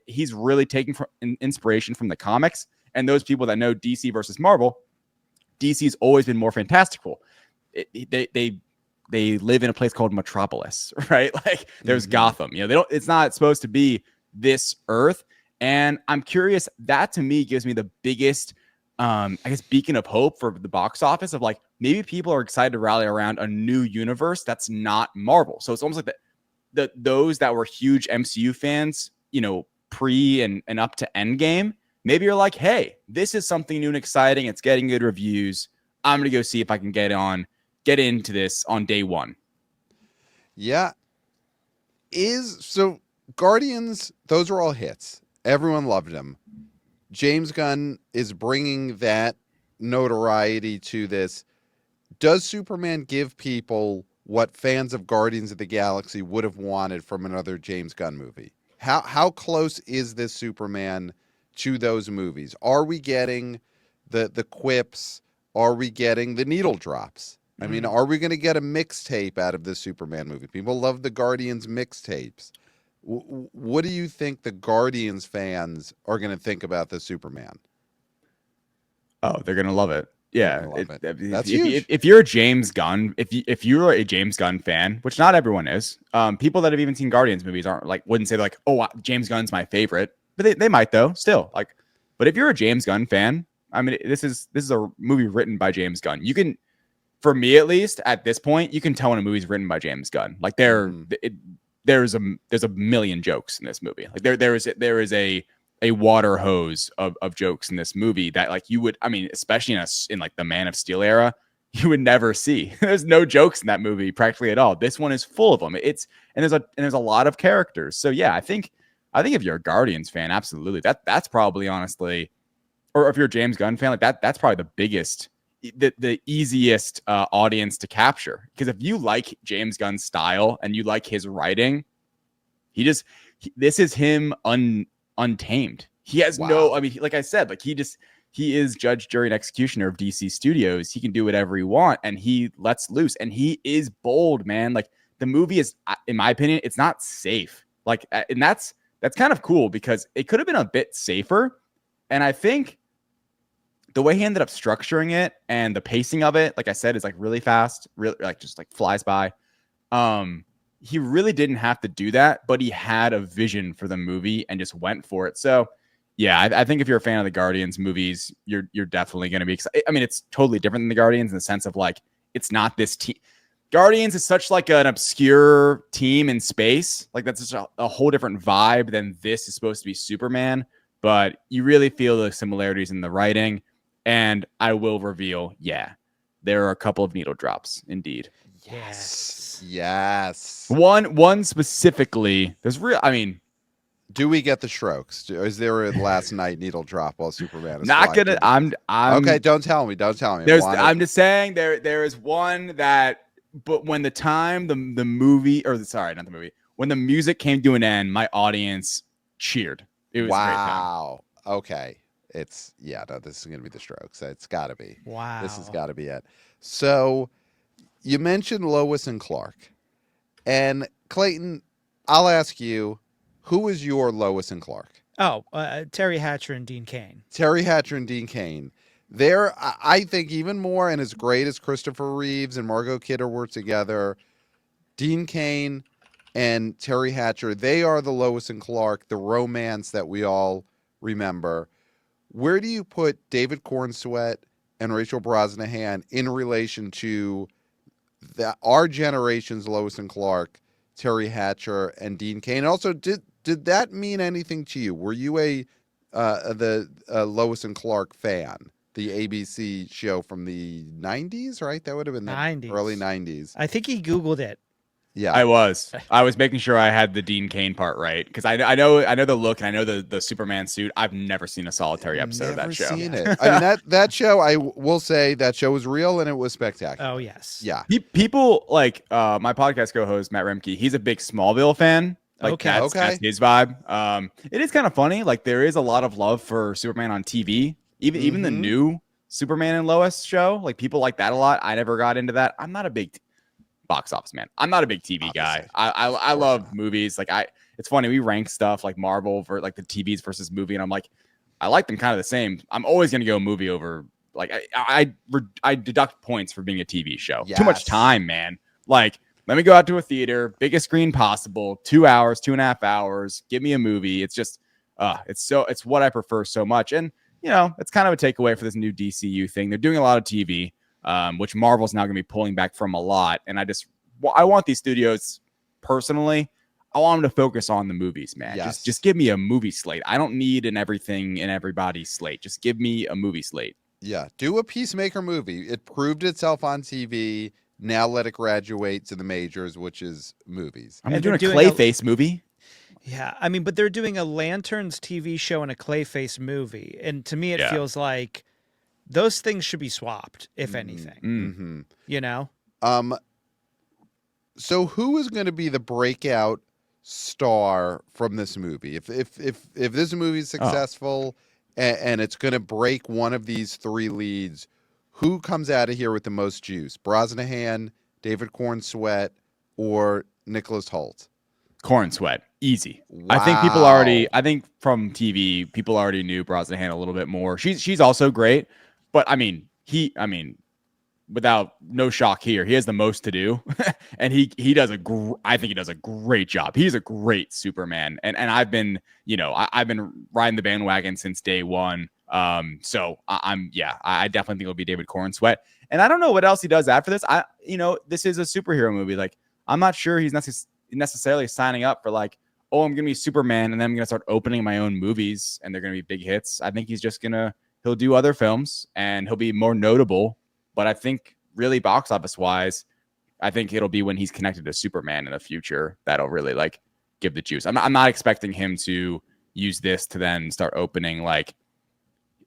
He's really taking inspiration from the comics. And those people that know DC versus Marvel, DC's always been more fantastical. They live in a place called Metropolis, right? Like there's Gotham. It's not supposed to be this Earth. And I'm curious, that to me gives me the biggest beacon of hope for the box office of like, maybe people are excited to rally around a new universe that's not Marvel. So it's almost like those that were huge MCU fans, pre and up to Endgame, maybe you're like, hey, this is something new and exciting. It's getting good reviews. I'm going to go see if I can get into this on day one. Yeah. So Guardians, those are all hits. Everyone loved them. James Gunn is bringing that notoriety to this. Does Superman give people what fans of Guardians of the Galaxy would have wanted from another James Gunn movie? How close is this Superman to those movies? Are we getting the quips? Are we getting the needle drops? I mean, are we going to get a mixtape out of this Superman movie? People love the Guardians mixtapes. What do you think the Guardians fans are going to think about the Superman? Oh, they're gonna love it. Yeah, They're gonna love it. That's if, huge. if you're a James Gunn, if you're a James Gunn fan, which not everyone is, people that have even seen Guardians movies aren't like wouldn't say like, oh, James Gunn's my favorite, but they might though. Still, like, but if you're a James Gunn fan, I mean, this is a movie written by James Gunn. You can, for me at least, at this point, you can tell when a movie's written by James Gunn. Like there's a million jokes in this movie. Like there is a water hose of jokes in this movie that like you would, I mean, especially in like the Man of Steel era, you would never see. There's no jokes in that movie practically at all. This one is full of them. And there's a lot of characters. So yeah, I think if you're a Guardians fan, absolutely. That's probably honestly, or if you're a James Gunn fan, like that's probably the biggest, the easiest audience to capture. Because if you like James Gunn's style and you like his writing, this is him untamed. He has no, I mean, like I said, like he is judge, jury, and executioner of DC Studios. He can do whatever he wants, and he lets loose, and he is bold, man. Like the movie is, in my opinion, it's not safe. Like, and that's kind of cool because it could have been a bit safer. And I think the way he ended up structuring it and the pacing of it, like I said, is like really fast, really like just like flies by. He really didn't have to do that, but he had a vision for the movie and just went for it. So, yeah, I think if you're a fan of the Guardians movies, you're definitely going to be excited. I mean, it's totally different than the Guardians in the sense of like it's not this team. Guardians is such like an obscure team in space. Like that's such a whole different vibe than this is supposed to be Superman. But you really feel the similarities in the writing. And I will reveal, yeah, there are a couple of needle drops, indeed. Yes. One specifically. I mean, do we get the strokes? Is there a last night needle drop while Superman is not flying? gonna. I'm okay. Don't tell me. I'm just saying there is one that. But when the movie, or sorry, not the movie, when the music came to an end, my audience cheered. It was a great time. Okay. This is gonna be the strokes. It's got to be. Wow. This has got to be it. So, you mentioned Lois and Clark. And Clayton, I'll ask you, who is your Lois and Clark? Oh, Teri Hatcher and Dean Cain. Teri Hatcher and Dean Cain. They're, I think, even more, and as great as Christopher Reeves and Margot Kidder were together, Dean Cain and Teri Hatcher, they are the Lois and Clark, the romance that we all remember. Where do you put David Corenswet and Rachel Brosnahan in relation to our generation's Lois and Clark, Teri Hatcher and Dean Cain? And also, did that mean anything to you? Were you the Lois and Clark fan? The ABC show from the 90s, right? That would have been the 90s. Early 90s. I think he Googled it. Yeah, I was making sure I had the Dean Cain part right because I know the look and I know the Superman suit. I've never seen a solitary episode of that show. Seen it. I mean that show. I will say that show was real and it was spectacular. Oh yes. Yeah. People like my podcast co-host Matt Remke. He's a big Smallville fan. Like that's his vibe. It is kind of funny. Like there is a lot of love for Superman on TV. Even the new Superman and Lois show. Like people like that a lot. I never got into that. I'm not a big box office man. I'm not a big TV guy. I love movies. Like it's funny. We rank stuff like Marvel for like the TVs versus movie, and I'm like, I like them kind of the same. I'm always gonna go movie over. Like I deduct points for being a TV show. Yes. Too much time, man. Like let me go out to a theater, biggest screen possible, 2 hours, 2.5 hours. Give me a movie. It's just it's what I prefer so much. And you know, it's kind of a takeaway for this new DCU thing. They're doing a lot of TV. Which Marvel's now going to be pulling back from a lot. And I want these studios, personally, I want them to focus on the movies, man. Yes. Just give me a movie slate. I don't need an everything and everybody slate. Just give me a movie slate. Yeah, do a Peacemaker movie. It proved itself on TV. Now let it graduate to the majors, which is movies. I'm doing a Clayface movie. Yeah, I mean, but they're doing a Lanterns TV show and a Clayface movie. And to me, it feels like those things should be swapped, if anything. Mm-hmm. You know? So who is going to be the breakout star from this movie? If this movie is successful and it's going to break one of these three leads, who comes out of here with the most juice? Brosnahan, David Corenswet, or Nicholas Hoult? Corenswet, easy. Wow. I think from TV, people already knew Brosnahan a little bit more. She's also great, but I mean, without no shock here, he has the most to do, and he does I think he does a great job. He's a great Superman, and I've been I've been riding the bandwagon since day one. So I definitely think it'll be David Corenswet, and I don't know what else he does after this. This is a superhero movie. Like, I'm not sure he's necessarily signing up for like, oh, I'm gonna be Superman, and then I'm gonna start opening my own movies, and they're gonna be big hits. I think he's just he'll do other films, and he'll be more notable. But I think really box office wise, I think it'll be when he's connected to Superman in the future that'll really like give the juice. I'm not expecting him to use this to then start opening like.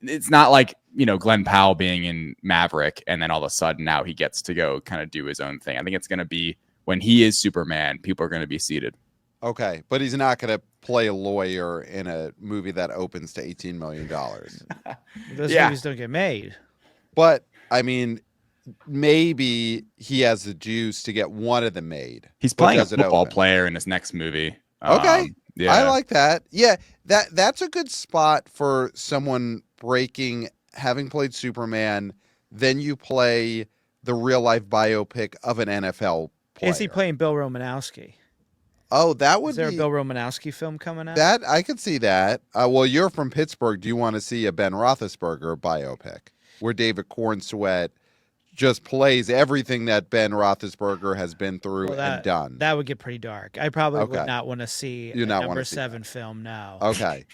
It's not like, Glenn Powell being in Maverick and then all of a sudden now he gets to go kind of do his own thing. I think it's going to be when he is Superman, people are going to be seated. Okay, but he's not going to play a lawyer in a movie that opens to $18 million. Those movies don't get made. But, I mean, maybe he has the juice to get one of them made. He's playing a football player in his next movie. Okay. Yeah. I like that. Yeah, that's a good spot for someone having played Superman, then you play the real life biopic of an NFL player. Is he playing Bill Romanowski? Oh, that would Is there a Bill Romanowski film coming out? That I could see that. Well, you're from Pittsburgh. Do you want to see a Ben Roethlisberger biopic where David Corenswet just plays everything that Ben Roethlisberger has been through and done? That would get pretty dark. I probably would not want to see a number 7 film now. Okay.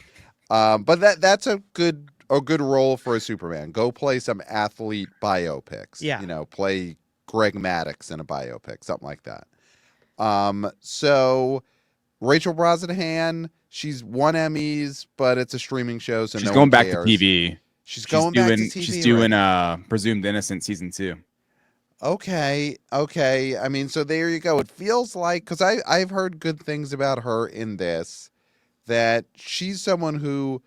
But that's a good role for a Superman. Go play some athlete biopics. Yeah. Play Greg Maddux in a biopic, something like that. So Rachel Brosnahan, she's won Emmys, but it's a streaming show, so she's going back to TV. She's going back to TV. She's doing Presumed Innocent season 2. Okay. I mean, so there you go. It feels like, because I've heard good things about her in this, that she's someone who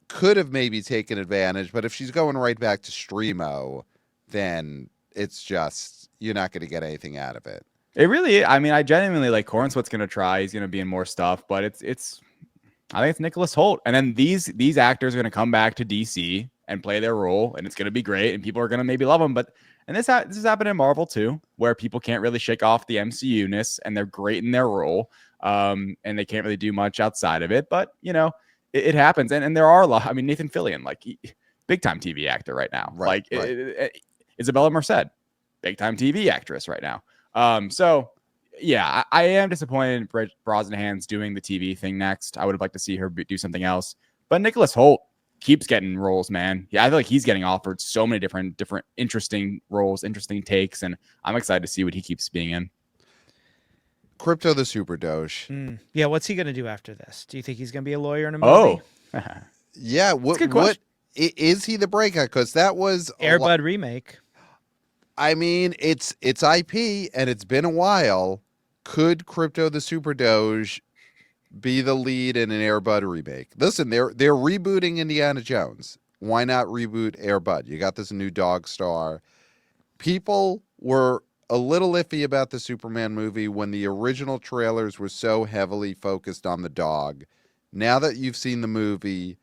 could have maybe taken advantage, but if she's going right back to Streamo, then it's just, you're not going to get anything out of it. It really, I mean, I genuinely like Corenswet's going to try. He's going to be in more stuff, but I think it's Nicholas Hoult. And then these actors are going to come back to DC and play their role, and it's going to be great, and people are going to maybe love them. And this has happened in Marvel too, where people can't really shake off the MCU-ness, and they're great in their role, and they can't really do much outside of it. But, it happens. And there are a lot. I mean, Nathan Fillion, like, big-time TV actor right now. Right. Isabella Merced, big-time TV actress right now. So yeah, I am disappointed Brosnahan's doing the TV thing next. I would have liked to see her do something else, but Nicholas Hoult keeps getting roles, man. Yeah, I feel like he's getting offered so many different interesting roles, interesting takes, and I'm excited to see what he keeps being in. Crypto the Super Doge. Yeah, what's he going to do after this? Do you think he's going to be a lawyer in a movie? Oh, yeah. What is he the breakout? Because that was Air Bud remake. I mean, it's IP, and it's been a while. Could Crypto the Super Doge be the lead in an Air Bud remake? Listen, they're rebooting Indiana Jones. Why not reboot Air Bud? You got this new dog star. People were a little iffy about the Superman movie when the original trailers were so heavily focused on the dog. Now that you've seen the movie,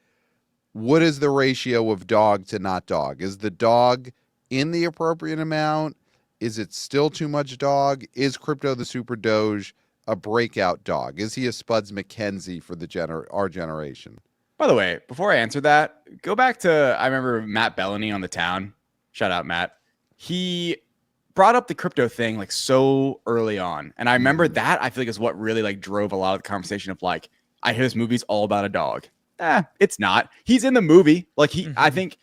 what is the ratio of dog to not dog? Is the dog in the appropriate amount? Is it still too much dog? Is Crypto the Super Doge a breakout dog? Is he a Spuds Mackenzie for our generation? By the way, before I answer that, go back to, I remember Matt Bellany on The Town. Shout out, Matt. He brought up the crypto thing like so early on. And I remember that I feel like is what really like drove a lot of the conversation of like, I hear this movie's all about a dog. It's not. He's in the movie. Like I think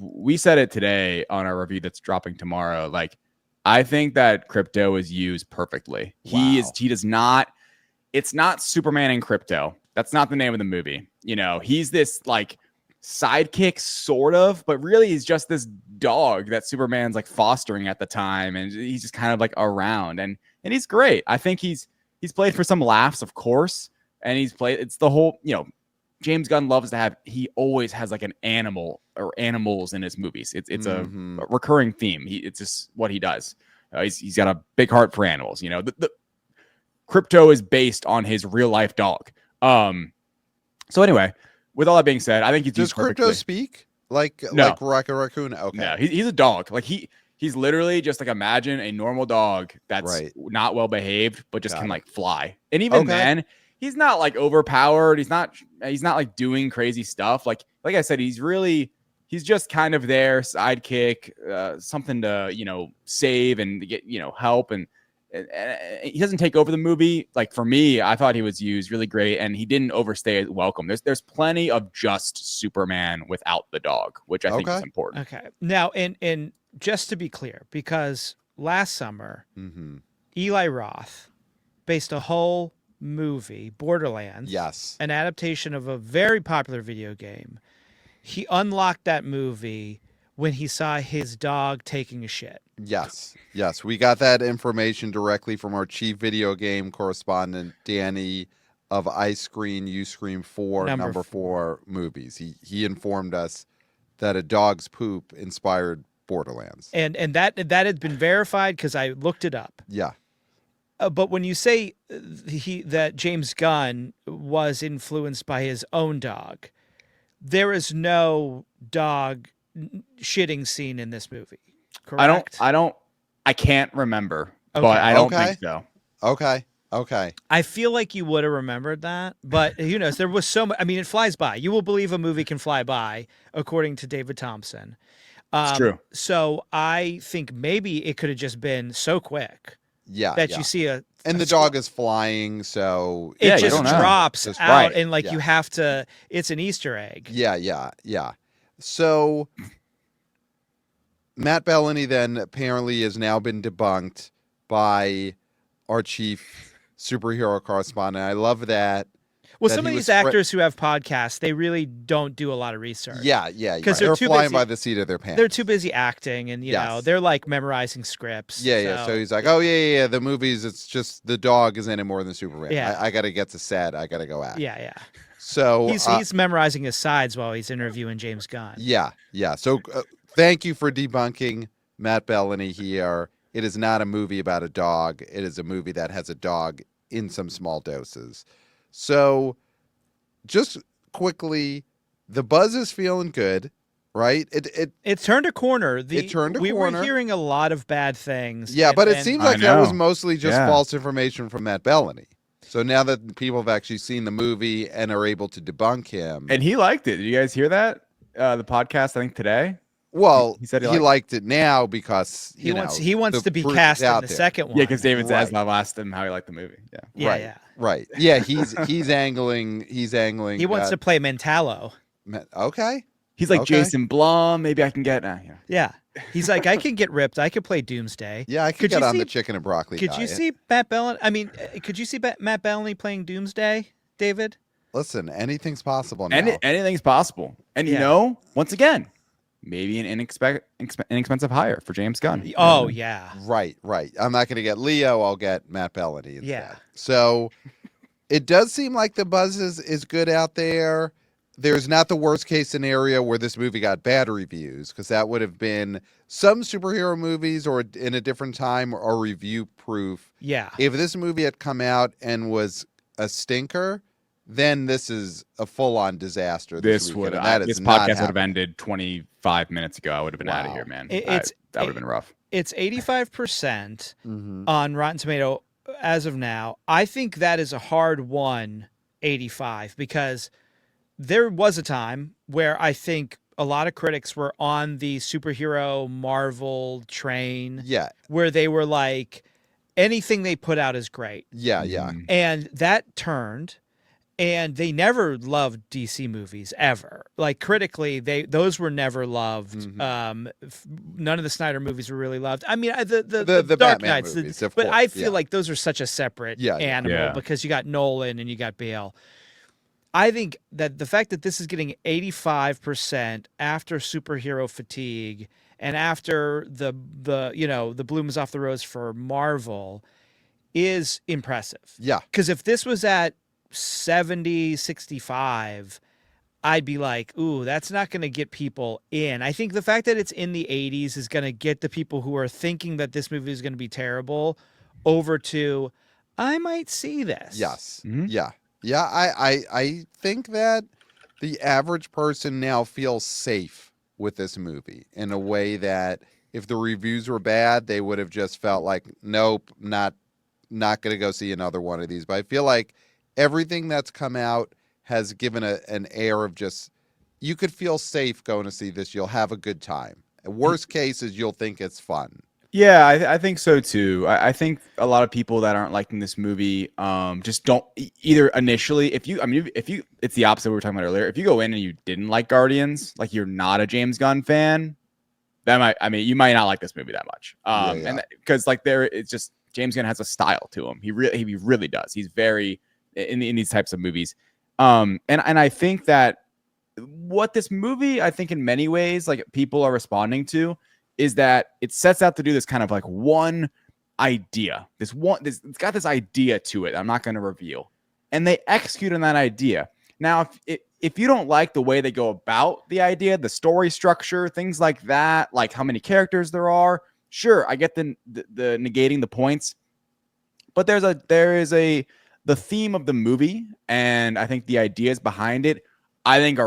we said it today on our review that's dropping tomorrow. Like, I think that Crypto is used perfectly. Wow. He does not, it's not Superman and Crypto. That's not the name of the movie. He's this like sidekick sort of, but really he's just this dog that Superman's like fostering at the time. And he's just kind of like around and he's great. I think he's played for some laughs, of course. And it's the whole, James Gunn loves to have, he always has like an animal or animals in his movies. It's a recurring theme. It's just what he does. He's got a big heart for animals. You know, the Crypto is based on his real life dog. So anyway, with all that being said, I think Does Crypto speak like Rocket Raccoon? Okay. No, he's a dog. Like he's literally just like, imagine a normal dog that's not well behaved, but just can like fly. And even then, he's not like overpowered. He's not like doing crazy stuff. Like I said, he's just kind of there, sidekick, something to, you know, save and get, you know, help. And he doesn't take over the movie. Like for me, I thought he was used really great, and he didn't overstay his welcome. There's plenty of just Superman without the dog, which I think is important. Okay. Now, and just to be clear, because last summer, Eli Roth based a whole movie, Borderlands, an adaptation of a very popular video game. He unlocked that movie when he saw his dog taking a shit. Yes. We got that information directly from our chief video game correspondent, Danny of Ice Screen, You Scream 4, number 4 movies. He informed us that a dog's poop inspired Borderlands. And that had been verified because I looked it up. Yeah. But when you say that James Gunn was influenced by his own dog, there is no dog shitting scene in this movie. Correct? I can't remember, but I don't think so. Okay. I feel like you would have remembered that, but who knows? There was so much. I mean, it flies by. You will believe a movie can fly by, according to David Thompson. It's true. So I think maybe it could have just been so quick. That you see and the dog is flying, so it just drops out, and like you have to. It's an Easter egg. Yeah. So Matt Bellany then apparently has now been debunked by our chief superhero correspondent. I love that. Well, some of these actors who have podcasts, they really don't do a lot of research. Yeah. Because they're flying by the seat of their pants. They're too busy acting, and you know they're like memorizing scripts. Yeah. So he's like, oh yeah. The movies, it's just the dog is in it more than Superman. Yeah. I got to get to set. I got to go act. Yeah. So he's memorizing his sides while he's interviewing James Gunn. Yeah. So thank you for debunking Matt Bellany here. It is not a movie about a dog. It is a movie that has a dog in some small doses. So, just quickly, the buzz is feeling good, right? It turned a corner. We were hearing a lot of bad things. Yeah, but it seems like that was mostly just false information from Matt Bellany. So now that people have actually seen the movie and are able to debunk him, and he liked it. Did you guys hear that? The podcast, I think today. Well, he said he liked it now because he wants to be cast in the second one. Yeah, because David Zaslav asked him how he liked the movie. Right. Yeah, he's angling. He wants to play Mentalo. Okay. He's like Jason Blum. Maybe I can get. Yeah. He's like, I can get ripped. I could play Doomsday. Yeah, I could get on the chicken and broccoli. Could you see Matt Bellany? I mean, could you see Matt Bellany playing Doomsday, David? Listen, anything's possible now. Anything's possible. And you know, once again, maybe an inexpensive hire for James Gunn. Oh, yeah. Right. I'm not going to get Leo. I'll get Matt Bellany instead. Yeah. So it does seem like the buzz is good out there. There's not the worst case scenario where this movie got bad reviews, because that would have been some superhero movies or in a different time or review proof. Yeah. If this movie had come out and was a stinker, then this is a full-on disaster. This podcast would have ended 25 minutes ago. I would have been out of here, man. That would have been rough. It's 85% on Rotten Tomato as of now. I think that is a hard won 85, because there was a time where I think a lot of critics were on the superhero Marvel train. Yeah. Where they were like, anything they put out is great. Yeah. And that turned. And they never loved DC movies ever. Like critically, those were never loved. None of the Snyder movies were really loved. I mean, the Dark Knights, movies, but course, I feel like those are such a separate animal because you got Nolan and you got Bale. I think that the fact that this is getting 85% after superhero fatigue and after the bloom is off the rose for Marvel is impressive. Yeah, because if this was at 70, 65, I'd be like, ooh, that's not going to get people in. I think the fact that it's in the 80s is going to get the people who are thinking that this movie is going to be terrible over to, I might see this. Yes. Mm-hmm. Yeah. Yeah. I think that the average person now feels safe with this movie in a way that if the reviews were bad, they would have just felt like, nope, not going to go see another one of these. But I feel like everything that's come out has given an air of just, you could feel safe going to see this. You'll have a good time. Worst case is you'll think it's fun. Yeah, I think so too. I think a lot of people that aren't liking this movie just don't either initially. If you, it's the opposite of what we were talking about earlier. If you go in and you didn't like Guardians, like you're not a James Gunn fan, you might not like this movie that much. And because like it's just James Gunn has a style to him. He really does. He's very in these types of movies. And I think that what this movie, I think in many ways, like people are responding to, is that it sets out to do this kind of like one idea. It's got this idea to it. I'm not going to reveal, and they execute on that idea. Now, if you don't like the way they go about the idea, the story structure, things like that, like how many characters there are, sure, I get the negating the points, but there is the theme of the movie, and I think the ideas behind it, I think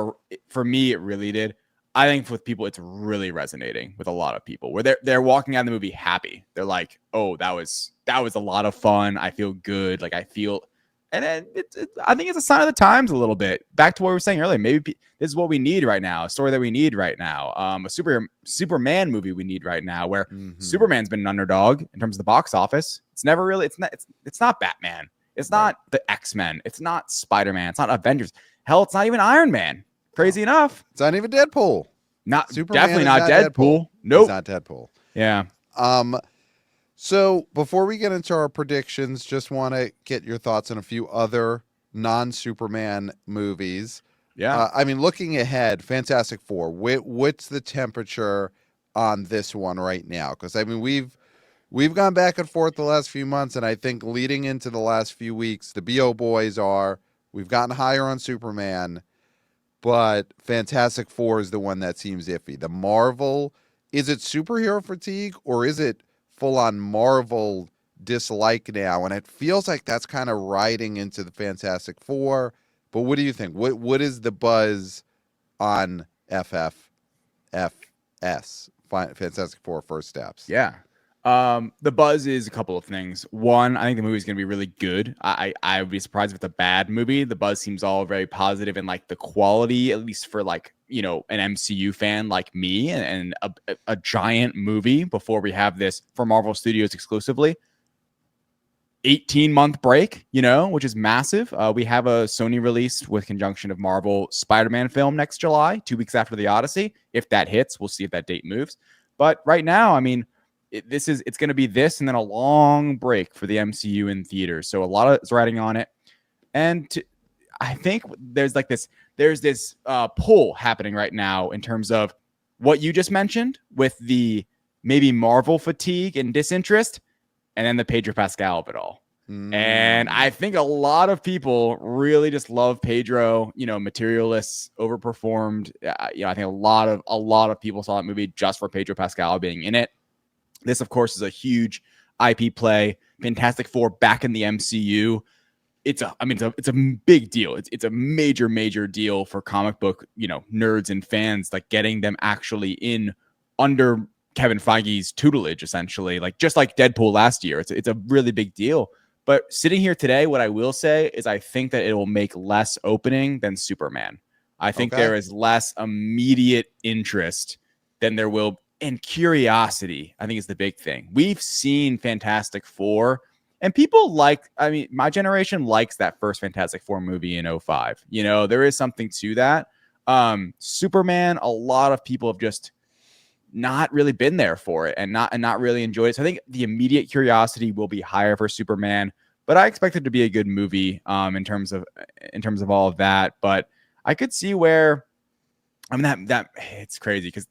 for me, it really did. I think with people, it's really resonating with a lot of people where they're walking out of the movie happy. They're like, oh, that was a lot of fun. I feel good. Like I feel, and then I think it's a sign of the times a little bit. Back to what we were saying earlier. Maybe this is what we need right now. A story that we need right now. A Superman movie we need right now where Superman's been an underdog in terms of the box office. It's never really, it's not Batman. It's not the X-Men. It's not Spider-Man. It's not Avengers. Hell, it's not even Iron Man. Crazy enough. It's not even Deadpool. Definitely not Deadpool. Nope. It's not Deadpool. Yeah. So before we get into our predictions, just want to get your thoughts on a few other non-Superman movies. Yeah. I mean, looking ahead, Fantastic Four. What's the temperature on this one right now? Because I mean, we've gone back and forth the last few months, and I think leading into the last few weeks, the BO boys we've gotten higher on Superman. But Fantastic Four is the one that seems iffy. The Marvel, is it superhero fatigue or is it full-on Marvel dislike now? And it feels like that's kind of riding into the Fantastic Four. But what do you think? What is the buzz on FFS, Fantastic Four First Steps? Yeah. The buzz is a couple of things. One, I think the movie's going to be really good. I would be surprised if it's a bad movie. The buzz seems all very positive, and like the quality, at least for like, you know, an MCU fan like me and a giant movie before we have this for Marvel Studios exclusively. 18-month break, you know, which is massive. We have a Sony release with conjunction of Marvel Spider-Man film next July, 2 weeks after the Odyssey. If that hits, we'll see if that date moves. But right now, I mean, it's going to be this and then a long break for the MCU in theaters. So a lot is riding on it. And I think there's this pull happening right now in terms of what you just mentioned with the maybe Marvel fatigue and disinterest, and then the Pedro Pascal of it all. And I think a lot of people really just love Pedro, you know, materialists, overperformed. You know, I think a lot of people saw that movie just for Pedro Pascal being in it. This, of course, is a huge IP play. Fantastic Four back in the MCU. It's a big deal. It's a major deal for comic book, you know, nerds and fans, like getting them actually in under Kevin Feige's tutelage, essentially, like just like Deadpool last year. It's a really big deal. But sitting here today, what I will say is I think that it will make less opening than Superman. I think there is less immediate interest than there will. And curiosity, I think, is the big thing. We've seen Fantastic Four, and people my generation likes that first Fantastic Four movie in 2005. You know, there is something to that. Superman, a lot of people have just not really been there for it and not really enjoyed it. So I think the immediate curiosity will be higher for Superman, but I expect it to be a good movie in terms of all of that. But I could see where, I mean, that it's crazy because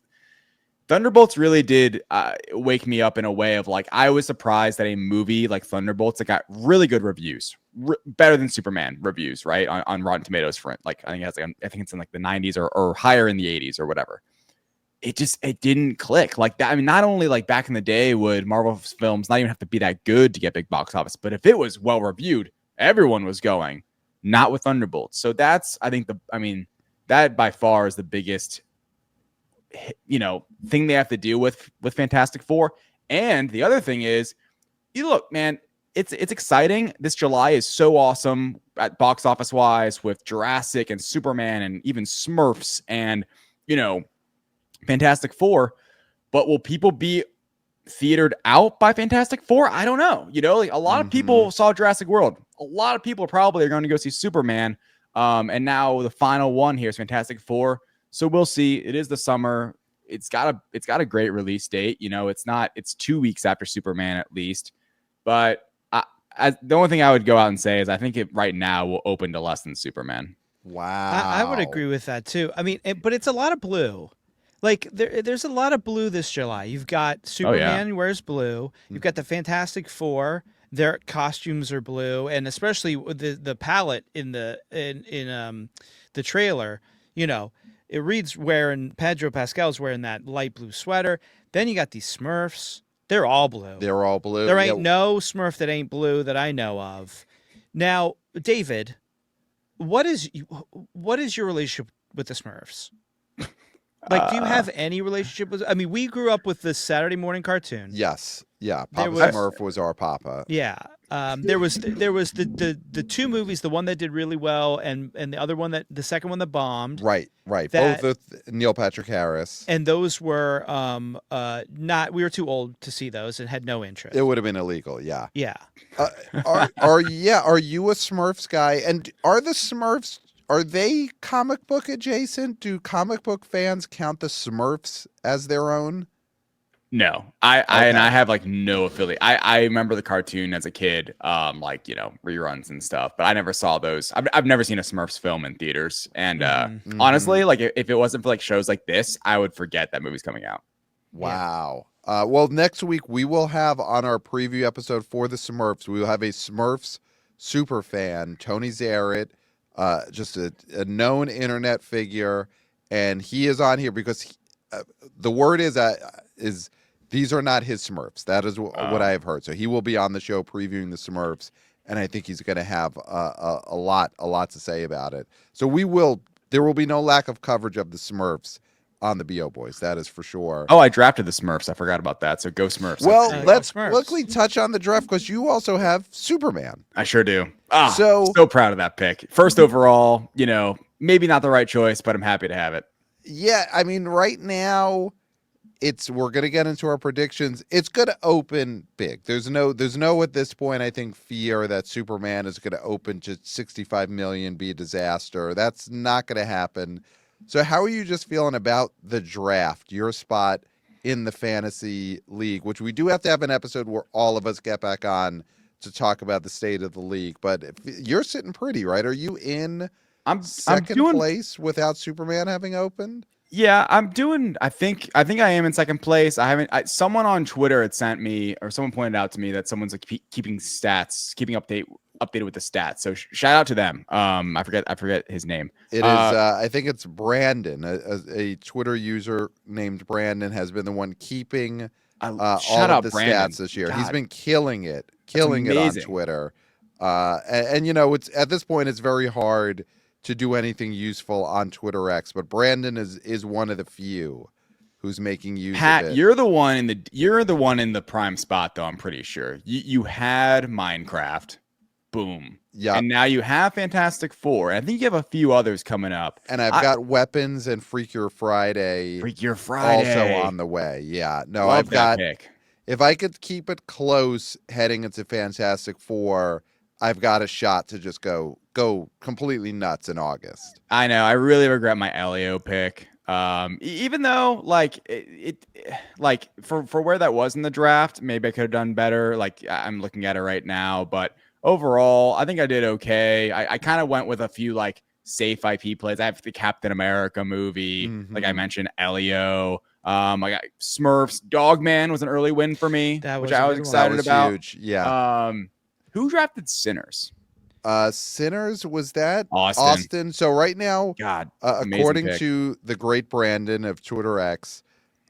Thunderbolts really did wake me up in a way of like, I was surprised that a movie like Thunderbolts that got really good reviews, better than Superman reviews, right? On Rotten Tomatoes, for it. Like, I think it's in like the 90s or higher in the 80s or whatever. It didn't click like that. I mean, not only like back in the day would Marvel films not even have to be that good to get big box office, but if it was well reviewed, everyone was going. Not with Thunderbolts. So that's, I think that by far is the biggest, thing they have to deal with Fantastic Four. And the other thing is, you look, man, it's exciting. This July is so awesome at box office wise with Jurassic and Superman and even Smurfs and, Fantastic Four. But will people be theatered out by Fantastic Four? I don't know. Like a lot of people saw Jurassic World. A lot of people probably are going to go see Superman. And now the final one here is Fantastic Four. So we'll see. It is the summer. It's got a great release date. It's 2 weeks after Superman at least. But the only thing I would go out and say is I think it right now will open to less than Superman. Wow. I would agree with that too. I mean, but it's a lot of blue. Like there's a lot of blue this July. You've got Superman wears blue. You've got the Fantastic Four. Their costumes are blue, and especially the palette in the trailer. It reads Pedro Pascal's wearing that light blue sweater. Then you got these Smurfs. They're all blue. They're all blue. There ain't no Smurf that ain't blue that I know of. Now, David, what is your relationship with the Smurfs? Like, do you have any relationship with? I mean, we grew up with the Saturday morning cartoon. Yes, yeah. Papa Smurf was our papa. Yeah. There was the two movies, the one that did really well, and the other one the second one that bombed. Right. Both with Neil Patrick Harris. And those were we were too old to see those and had no interest. It would have been illegal. Yeah. Yeah. Are you a Smurfs guy? And are the Smurfs? Are they comic book adjacent? Do comic book fans count the Smurfs as their own? No, I have like no affiliate. I remember the cartoon as a kid, reruns and stuff, but I never saw those. I've never seen a Smurfs film in theaters. And honestly, like if it wasn't for like shows like this, I would forget that movie's coming out. Wow. Well, next week we will have on our preview episode for the Smurfs, we will have a Smurfs super fan, Tony Zarrett. Just a known internet figure, and he is on here because the word is these are not his Smurfs. That is what I have heard. So he will be on the show previewing the Smurfs, and I think he's going to have a lot to say about it. So there will be no lack of coverage of the Smurfs on the BO Boys. That is for sure. Oh, I drafted the Smurfs. I forgot about that. So go Smurfs. Well, let's quickly touch on the draft because you also have Superman. I sure do. So proud of that pick. First overall, maybe not the right choice, but I'm happy to have it. Yeah, I mean, right now, we're gonna get into our predictions. It's gonna open big. There's no at this point, I think, fear that Superman is gonna open to 65 million, be a disaster. That's not gonna happen. So how are you just feeling about the draft, your spot in the fantasy league, which we do have to have an episode where all of us get back on to talk about the state of the league. But you're sitting pretty, right? Are you in second place without Superman having opened? Yeah, I'm doing. I think I am in second place. Someone on Twitter had sent me, or someone pointed out to me that someone's like keeping updated with the stats. So shout out to them. I forget his name. It is. I think it's Brandon, a Twitter user named Brandon, has been the one keeping all of the stats this year. God. He's been killing it on Twitter. And it's at this point it's very hard to do anything useful on Twitter X, but Brandon is one of the few who's making use Pat, of it. You're the one in the prime spot though, I'm pretty sure. You had Minecraft. Boom. Yeah. And now you have Fantastic Four. And I think you have a few others coming up. And I've got Weapons and Freak Your Friday. Also on the way. Yeah. No, Love I've got pick. If I could keep it close heading into Fantastic Four, I've got a shot to just go completely nuts in August. I know. I really regret my Elio pick. Even though for where that was in the draft, maybe I could have done better. Like I'm looking at it right now, but overall, I think I did okay. I kind of went with a few like safe IP plays. I have the Captain America movie, like I mentioned, Elio. I got Smurfs. Dogman was an early win for me, That which was a I was good one. excited That was about. huge. Yeah. Who drafted Sinners? Sinners, was that Austin. So right now, God, according pick. to the great Brandon of Twitter X,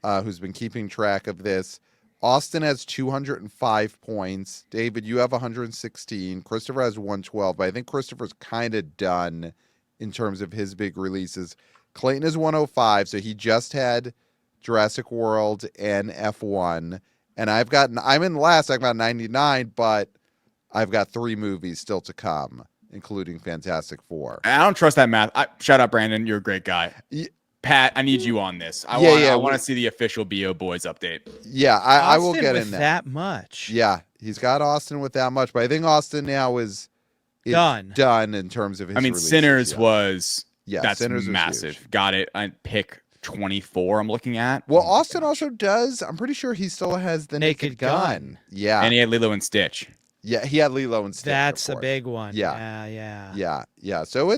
who's been keeping track of this, Austin has 205 points. David, you have 116. Christopher has 112, but I think Christopher's kind of done in terms of his big releases. Clayton is 105, so he just had Jurassic World and F1. And I'm in last, I've got 99, but I've got 3 movies still to come, including Fantastic Four. I don't trust that math. Shout out, Brandon. You're a great guy. Pat, I need you on this. I want to see the official BO Boys update. Yeah, I will get with in there. that much. Yeah, he's got Austin with that much, but I think Austin now is done in terms of his releases. Sinners was that's Sinners massive. Was got it. I pick 24 I'm looking at. Well, Austin also does. I'm pretty sure he still has the Naked Gun. Yeah. And he had Lilo and Stitch. Yeah, he had Lilo and Stitch. That's a big one. Yeah. Yeah. So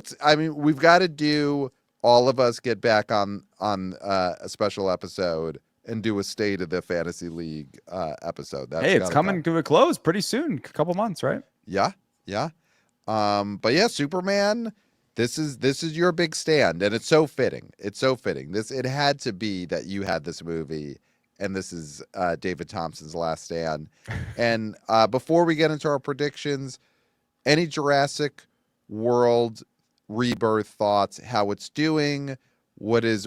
we've got to do, all of us get back on a special episode and do a State of the Fantasy League episode. It's coming to a close pretty soon, a couple months, right? Yeah. But yeah, Superman, this is your big stand, and it's so fitting. It had to be that you had this movie, and this is David Thompson's last stand. And before we get into our predictions, any Jurassic World Rebirth thoughts, how it's doing? What is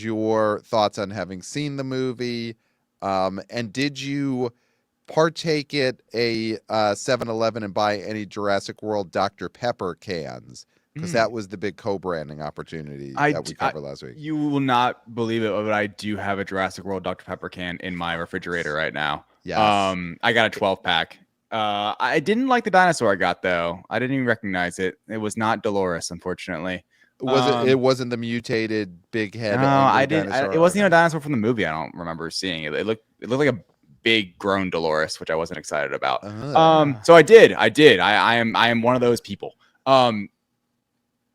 your thoughts on having seen the movie? And did you partake at a 7-Eleven and buy any Jurassic World Dr. Pepper cans? Because that was the big co-branding opportunity that we covered last week. You will not believe it, but I do have a Jurassic World Dr. Pepper can in my refrigerator right now. Yes. I got a 12-pack. I didn't like the dinosaur I got, though. I didn't even recognize it. It was not Dolores, unfortunately. It wasn't the mutated big head. No, I didn't. It wasn't even a dinosaur from the movie. I don't remember seeing it. It looked like a big grown Dolores, which I wasn't excited about. So I did. I am one of those people.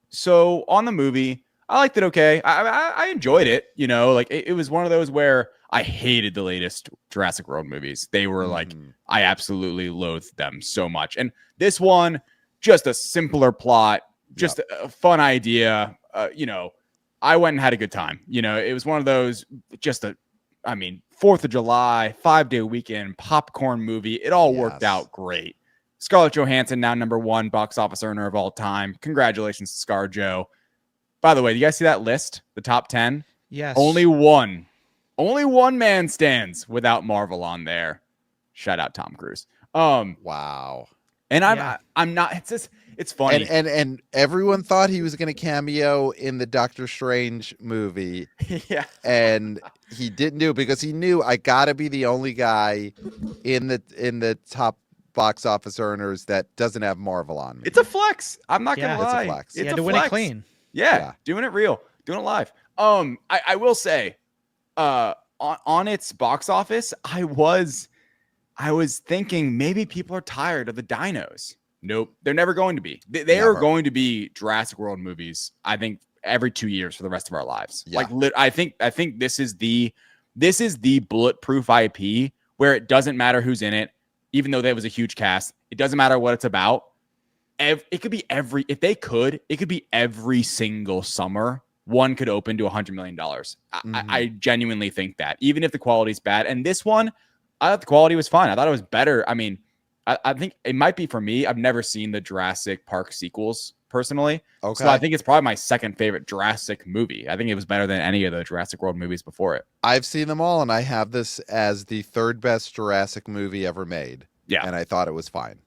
So on the movie, I liked it okay. I enjoyed it. You know, like it was one of those where I hated the latest Jurassic World movies. They were like, I absolutely loathed them so much. And this one, just a simpler plot, just a fun idea. You know, I went and had a good time. You know, it was one of those, 4th of July, 5-day weekend, popcorn movie. It all worked out great. Scarlett Johansson, now #1 box office earner of all time. Congratulations to ScarJo. By the way, do you guys see that list? The top 10? Yes. Only one man stands without Marvel on there. Shout out Tom Cruise. Wow. And I'm not. It's funny. And everyone thought he was going to cameo in the Doctor Strange movie. Yeah. And he didn't do it because he knew, I got to be the only guy in the top box office earners that doesn't have Marvel on me. It's a flex. I'm not gonna lie. It's a flex. It's a win it clean. Yeah, doing it real, doing it live. I will say, on its box office, I was thinking maybe people are tired of the dinos. Nope, they're never going to be. They are going to be Jurassic World movies, I think, every 2 years for the rest of our lives. Yeah. Like, I think this is the bulletproof IP where it doesn't matter who's in it. Even though there was a huge cast, it doesn't matter what it's about. It could be every single summer. One could open to $100 million. I genuinely think that, even if the quality's bad. And this one, I thought the quality was fine. I thought it was better. I mean, I think it might be for me. I've never seen the Jurassic Park sequels personally. Okay. So I think it's probably my second favorite Jurassic movie. I think it was better than any of the Jurassic World movies before it. I've seen them all, and I have this as the 3rd best Jurassic movie ever made. Yeah. And I thought it was fine.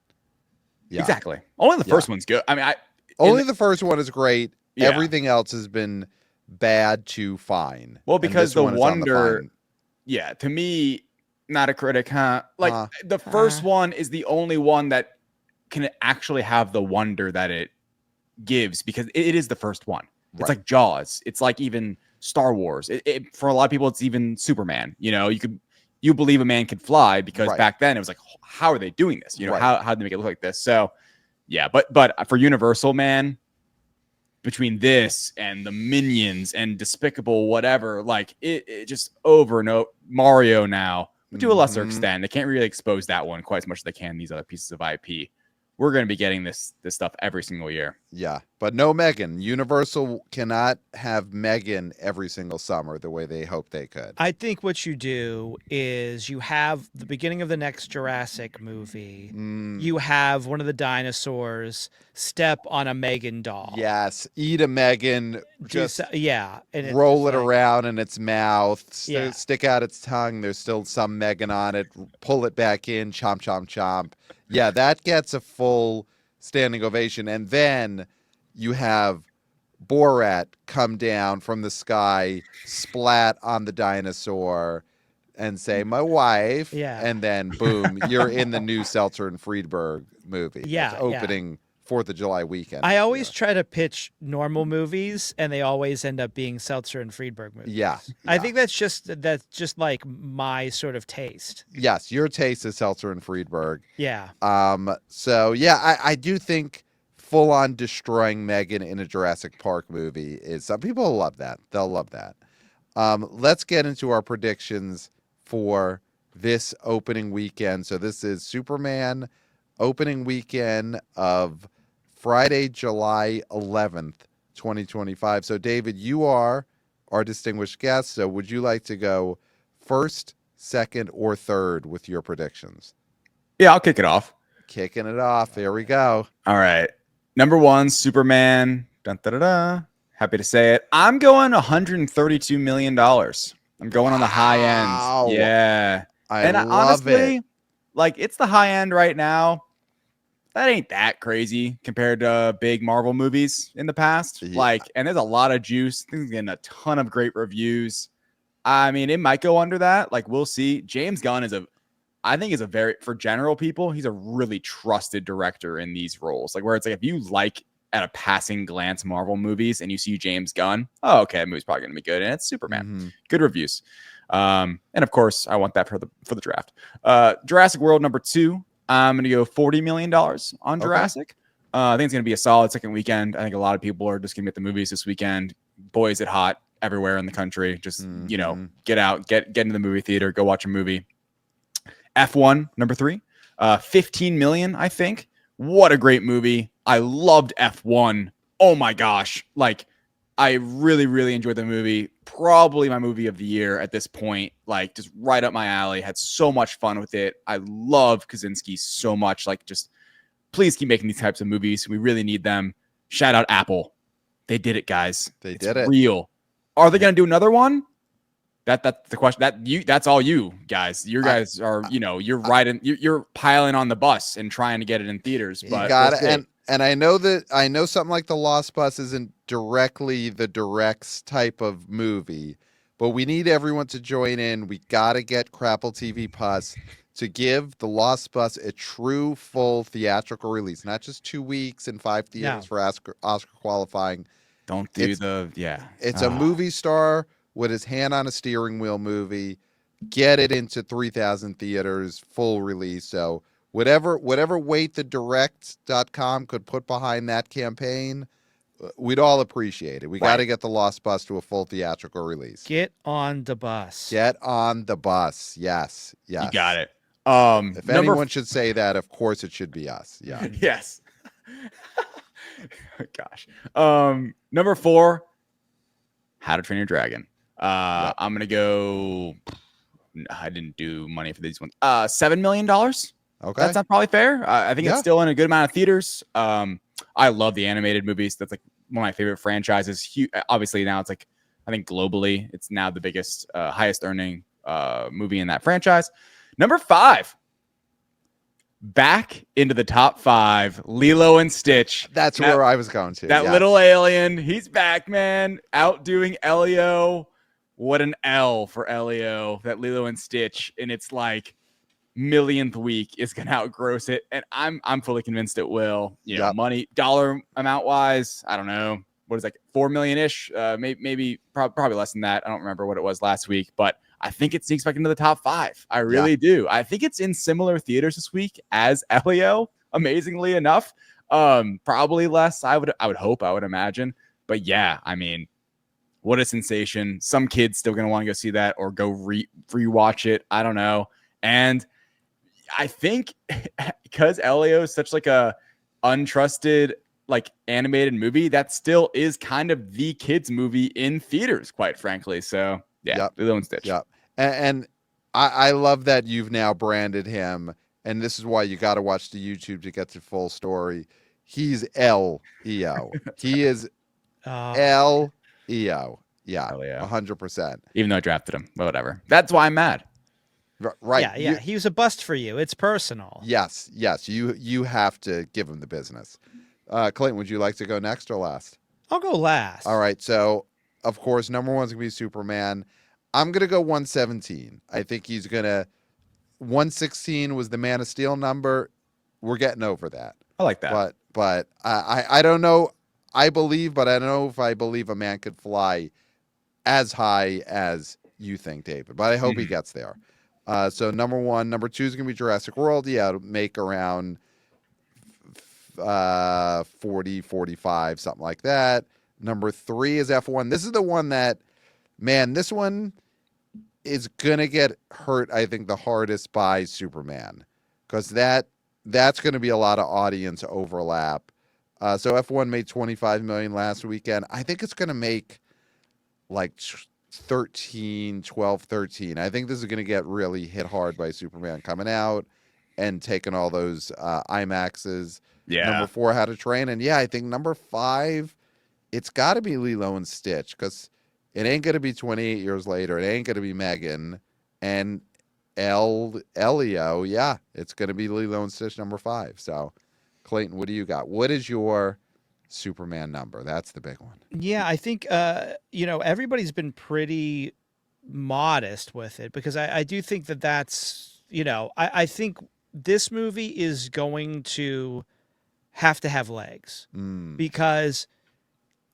Yeah. Exactly. Only the first one's good. I mean, the first one is great. Yeah. Everything else has been bad to fine. Well, because the Wonder, to me, not a critic, huh? Like the first one is the only one that can actually have the wonder that it gives, because it is the first one. It's like Jaws. It's like even Star Wars. For a lot of people, it's even Superman. You know, you believe a man could fly because back then it was like, how are they doing this? You know, how did they make it look like this? So yeah, but for Universal, man, between this and the Minions and Despicable whatever, like it just over and over. Mario now, but to a lesser extent, they can't really expose that one quite as much as they can these other pieces of IP. We're going to be getting this stuff every single year. Yeah, but no Megan. Universal cannot have Megan every single summer the way they hope they could. I think what you do is you have the beginning of the next Jurassic movie. You have one of the dinosaurs step on a Megan doll. Yes, eat a Megan, just and roll it around in its mouth, stick out its tongue. There's still some Megan on it. Pull it back in, chomp, chomp, chomp. Yeah, that gets a full standing ovation. And then you have Borat come down from the sky, splat on the dinosaur, and say, "My wife." Yeah. And then, boom, you're in the new Seltzer and Friedberg movie. Yeah. That's opening 4th of July weekend. I always try to pitch normal movies, and they always end up being Seltzer and Friedberg movies. Yeah. I think that's just like my sort of taste. Yes, your taste is Seltzer and Friedberg. Yeah. So yeah, I do think full on destroying Megan in a Jurassic Park movie is some people will love that. They'll love that. Let's get into our predictions for this opening weekend. So this is Superman opening weekend of Friday, July 11th, 2025. So David, you are our distinguished guest. So would you like to go first, second, or third with your predictions? Yeah, I'll kick it off. Kicking it off. Here we go. All right. Number 1, Superman. Dun, da, da, da. Happy to say it. I'm going $132 million. I'm going on the high end. Yeah. I love honestly, it. like, it's the high end right now. That ain't that crazy compared to big Marvel movies in the past. Yeah. Like, and there's a lot of juice. Things getting a ton of great reviews. I mean, it might go under that. Like, we'll see. James Gunn I think is a very, for general people, he's a really trusted director in these roles. Like, where it's like, if you like at a passing glance Marvel movies and you see James Gunn, oh, okay, that movie's probably going to be good. And it's Superman. Good reviews. And of course, I want that for the draft. Jurassic World number 2. I'm going to go $40 million on Jurassic. I think it's going to be a solid second weekend. I think a lot of people are just going to be at the movies this weekend. Boy, is it hot everywhere in the country. Just, get out, get into the movie theater, go watch a movie. F1 number 3, 15 million, I think. What a great movie. I loved F1. Oh my gosh. Like, I really, really enjoyed the movie. Probably my movie of the year at this point. Like, just right up my alley. Had so much fun with it. I love Kaczynski so much. Like, just please keep making these types of movies. We really need them. Shout out Apple. They did it, guys. It's did it. Real. Are they going to do another one? That's the question. That's all you guys. You guys are, you're piling on the bus and trying to get it in theaters. But you got it. And I know something like The Lost Bus isn't directly the Directs type of movie, but we need everyone to join in. We got to get Crapple TV Plus to give The Lost Bus a true full theatrical release, not just 2 weeks and 5 theaters for Oscar qualifying. Don't do It's a movie star with his hand on a steering wheel movie. Get it into 3,000 theaters, full release. So whatever weight the direct.com could put behind that campaign, we'd all appreciate it. We got to get The Lost Bus to a full theatrical release. Get on the bus. Get on the bus. Yes. You got it. If anyone should say that, of course it should be us. Yeah. Yes. Gosh. Number 4, How to Train Your Dragon. I'm gonna go. I didn't do money for these ones. $7 million. Okay, that's not probably fair. I think it's still in a good amount of theaters. I love the animated movies. That's like one of my favorite franchises. Obviously now it's like, I think globally it's now the biggest, highest earning movie in that franchise. Number 5. Back into the top 5, Lilo and Stitch. That's where I was going to. That little alien, he's back, man. Outdoing Elio. What an L for Elio. That Lilo and Stitch, and it's like millionth week is gonna outgross it, and I'm fully convinced it will. Money dollar amount wise, I don't know. What is like 4 million ish? Maybe probably less than that. I don't remember what it was last week, but I think it sneaks back into the top 5. I really do. I think it's in similar theaters this week as Elio, amazingly enough. Probably less. I would hope, I would imagine. But yeah, I mean, what a sensation. Some kids still going to want to go see that or go rewatch it. I don't know. And I think because Elio is such like a untrusted like animated movie, that still is kind of the kids movie in theaters, quite frankly. So yeah, Lilo and Stitch. Yep. And I love that you've now branded him, and this is why you got to watch the YouTube to get the full story. He's L-E-O. He is L-E-O. Yeah, 100%. Even though I drafted him, but whatever. That's why I'm mad. Right. Yeah. He was a bust for you. It's personal. Yes. You have to give him the business. Clayton, would you like to go next or last? I'll go last. All right. So, of course, number one's going to be Superman. I'm going to go 117. I think he's going to... 116 was the Man of Steel number. We're getting over that. I like that. But I don't know. I believe, but I don't know if I believe a man could fly as high as you think, David. But I hope he gets there. So number one. Number two is going to be Jurassic World. Yeah, it'll make around 40, 45, something like that. Number three is F1. This is the one that, man, this one is going to get hurt, I think, the hardest by Superman. Because that's going to be a lot of audience overlap. So F1 made 25 million last weekend. I think it's going to make like 12, 13. I think this is going to get really hit hard by Superman coming out and taking all those IMAXs. Yeah. Number four, How to Train. And yeah, I think number five, it's got to be Lilo and Stitch, because it ain't going to be 28 years later. It ain't going to be Megan. And Elio, yeah, it's going to be Lilo and Stitch number five. So, Clayton, what do you got? What is your Superman number? That's the big one. Yeah, I think everybody's been pretty modest with it, because I do think that's I think this movie is going to have legs, because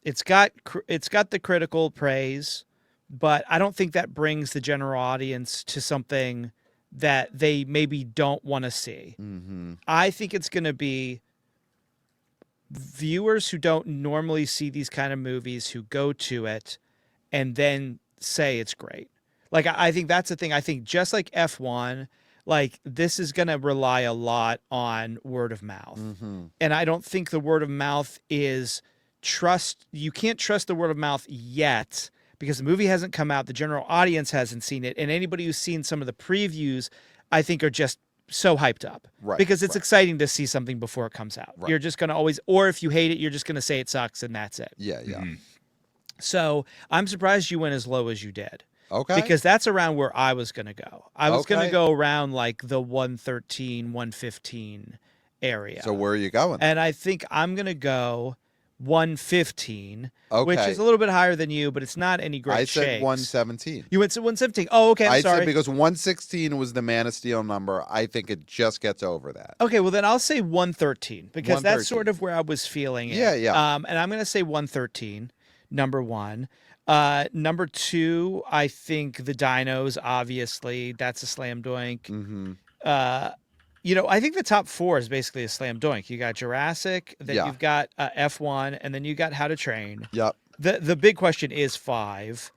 it's got the critical praise, but I don't think that brings the general audience to something that they maybe don't want to see. I think it's going to be viewers who don't normally see these kind of movies who go to it and then say it's great. Like, I think that's the thing. I think just like F1, like, this is going to rely a lot on word of mouth. And I don't think the word of mouth is you can't trust the word of mouth yet, because the movie hasn't come out. The general audience hasn't seen it. And anybody who's seen some of the previews, I think, are just so hyped up, because it's exciting to see something before it comes out. You're just going to always, or if you hate it, you're just going to say it sucks and that's it. Yeah. So I'm surprised you went as low as you did. Okay. Because that's around where I was going to go. I was going to go around like the 113, 115 area. So where are you going? And I think I'm going to go 115, which is a little bit higher than you, but it's not any great I said shakes. 117. You went to 117. Oh, okay. I'm sorry. I said because 116 was the Man of Steel number. I think it just gets over that. Okay, well then I'll say 113, because that's sort of where I was feeling it. Yeah. And I'm going to say 113, number one. Number two, I think the dinos, obviously, that's a slam dunk. I think the top four is basically a slam dunk. You got Jurassic, then you've got F1, and then you got How to Train. Yep. The big question is 5.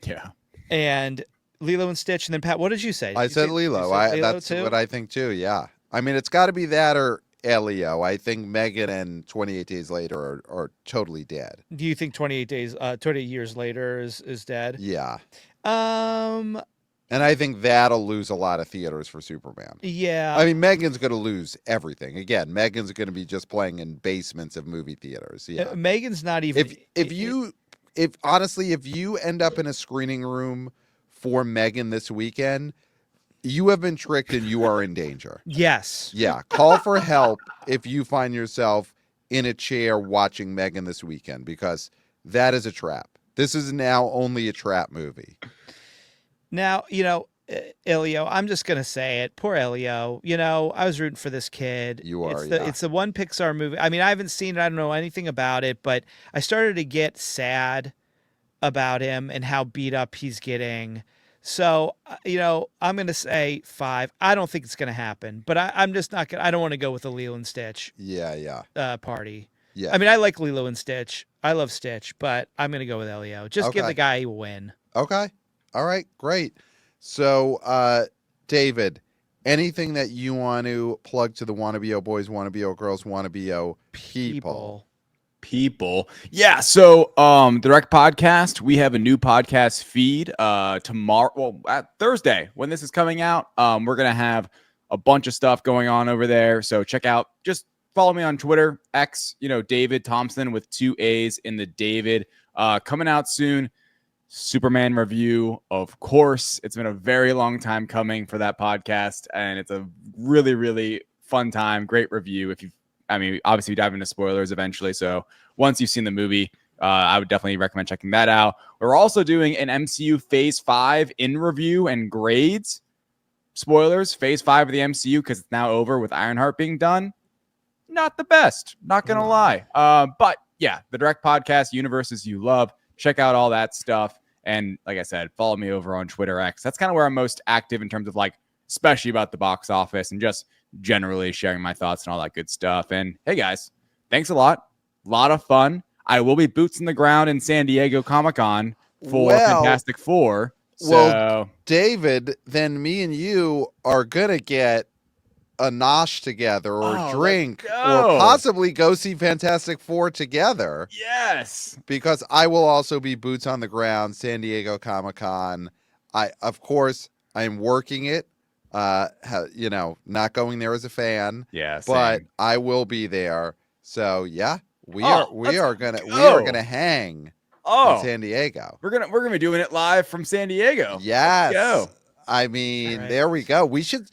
Yeah. And Lilo and Stitch, and then Pat, what did you say? I said Lilo. That's too? what I think too. Yeah. I mean, it's got to be that or Elio. I think Megan and 28 Days Later are totally dead. Do you think 28 years later is dead? Yeah. And I think that'll lose a lot of theaters for Superman. Yeah. I mean, Megan's going to lose everything. Again, Megan's going to be just playing in basements of movie theaters. Yeah. Megan's not even. If you end up in a screening room for Megan this weekend, you have been tricked and you are in danger. Yes. Yeah. Call for help if you find yourself in a chair watching Megan this weekend, because that is a trap. This is now only a trap movie. Now, Elio, I'm just going to say it. Poor Elio. I was rooting for this kid. You are, It's the one Pixar movie. I mean, I haven't seen it. I don't know anything about it, but I started to get sad about him and how beat up he's getting. So, I'm going to say 5. I don't think it's going to happen, but I'm just not going to, I don't want to go with the Lilo and Stitch Yeah. party. Yeah. I mean, I like Lilo and Stitch. I love Stitch, but I'm going to go with Elio. Just give Okay. the guy a win. Okay. All right. Great. So, David, anything that you want to plug to the Wannabe O Boys, Wannabe O Girls, Wannabe O people? Yeah, so Direct Podcast, we have a new podcast feed tomorrow, Thursday when this is coming out. We're gonna have a bunch of stuff going on over there, so check out, just follow me on Twitter, X, David Thompson with 2 A's in the David. Coming out soon. Superman review, of course. It's been a very long time coming for that podcast, and it's a really, really fun time. Great review. Obviously we dive into spoilers eventually, so once you've seen the movie, I would definitely recommend checking that out. We're also doing an MCU Phase 5 in review and grades. Spoilers, Phase 5 of the MCU, because it's now over with Ironheart being done. Not the best, not gonna lie. But yeah, the Direct Podcast, universes you love. Check out all that stuff. And like I said, follow me over on Twitter X. That's kind of where I'm most active in terms of especially about the box office and just generally sharing my thoughts and all that good stuff. And hey guys, thanks a lot. A lot of fun. I will be boots in the ground in San Diego Comic-Con for Fantastic Four. Well, David, then me and you are gonna get a nosh together or drink or possibly go see Fantastic Four together. Yes. Because I will also be boots on the ground, San Diego Comic-Con. Of course, I'm working it. Not going there as a fan. Yeah, but I will be there. So yeah, we are gonna hang in San Diego. We're gonna be doing it live from San Diego. Yes. Let's go. I mean, there we go. We should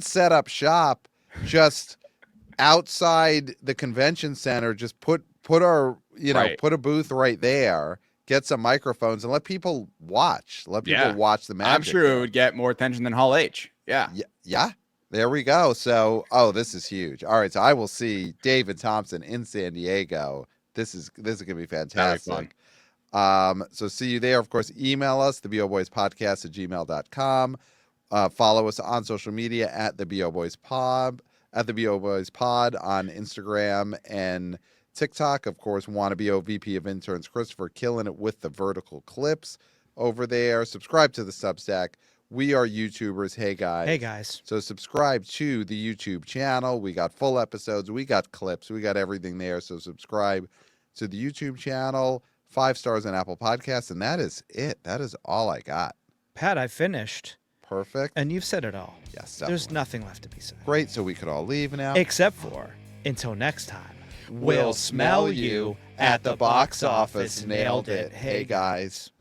set up shop just outside the convention center. Just put our put a booth right there. Get some microphones and let people watch. Let people watch the magic. I'm sure it would get more attention than Hall H. Yeah. Yeah. There we go. So, this is huge. All right, so I will see David Thompson in San Diego. This is gonna be fantastic. So see you there. Of course, email us, theboboyspodcast@gmail.com. Follow us on social media at theboboyspod, on Instagram and TikTok. Of course, Wannabe O VP of Interns Christopher killing it with the vertical clips over there. Subscribe to the Substack. We are YouTubers. Hey guys. So subscribe to the YouTube channel. We got full episodes. We got clips. We got everything there. So subscribe to the YouTube channel. 5 stars on Apple Podcasts, and that is it. That is all I got. Pat, I finished. Perfect. And you've said it all. Yes, definitely. There's nothing left to be said. Great, so we could all leave now. Except for, until next time, we'll smell you at the box office. Nailed it. Hey, guys.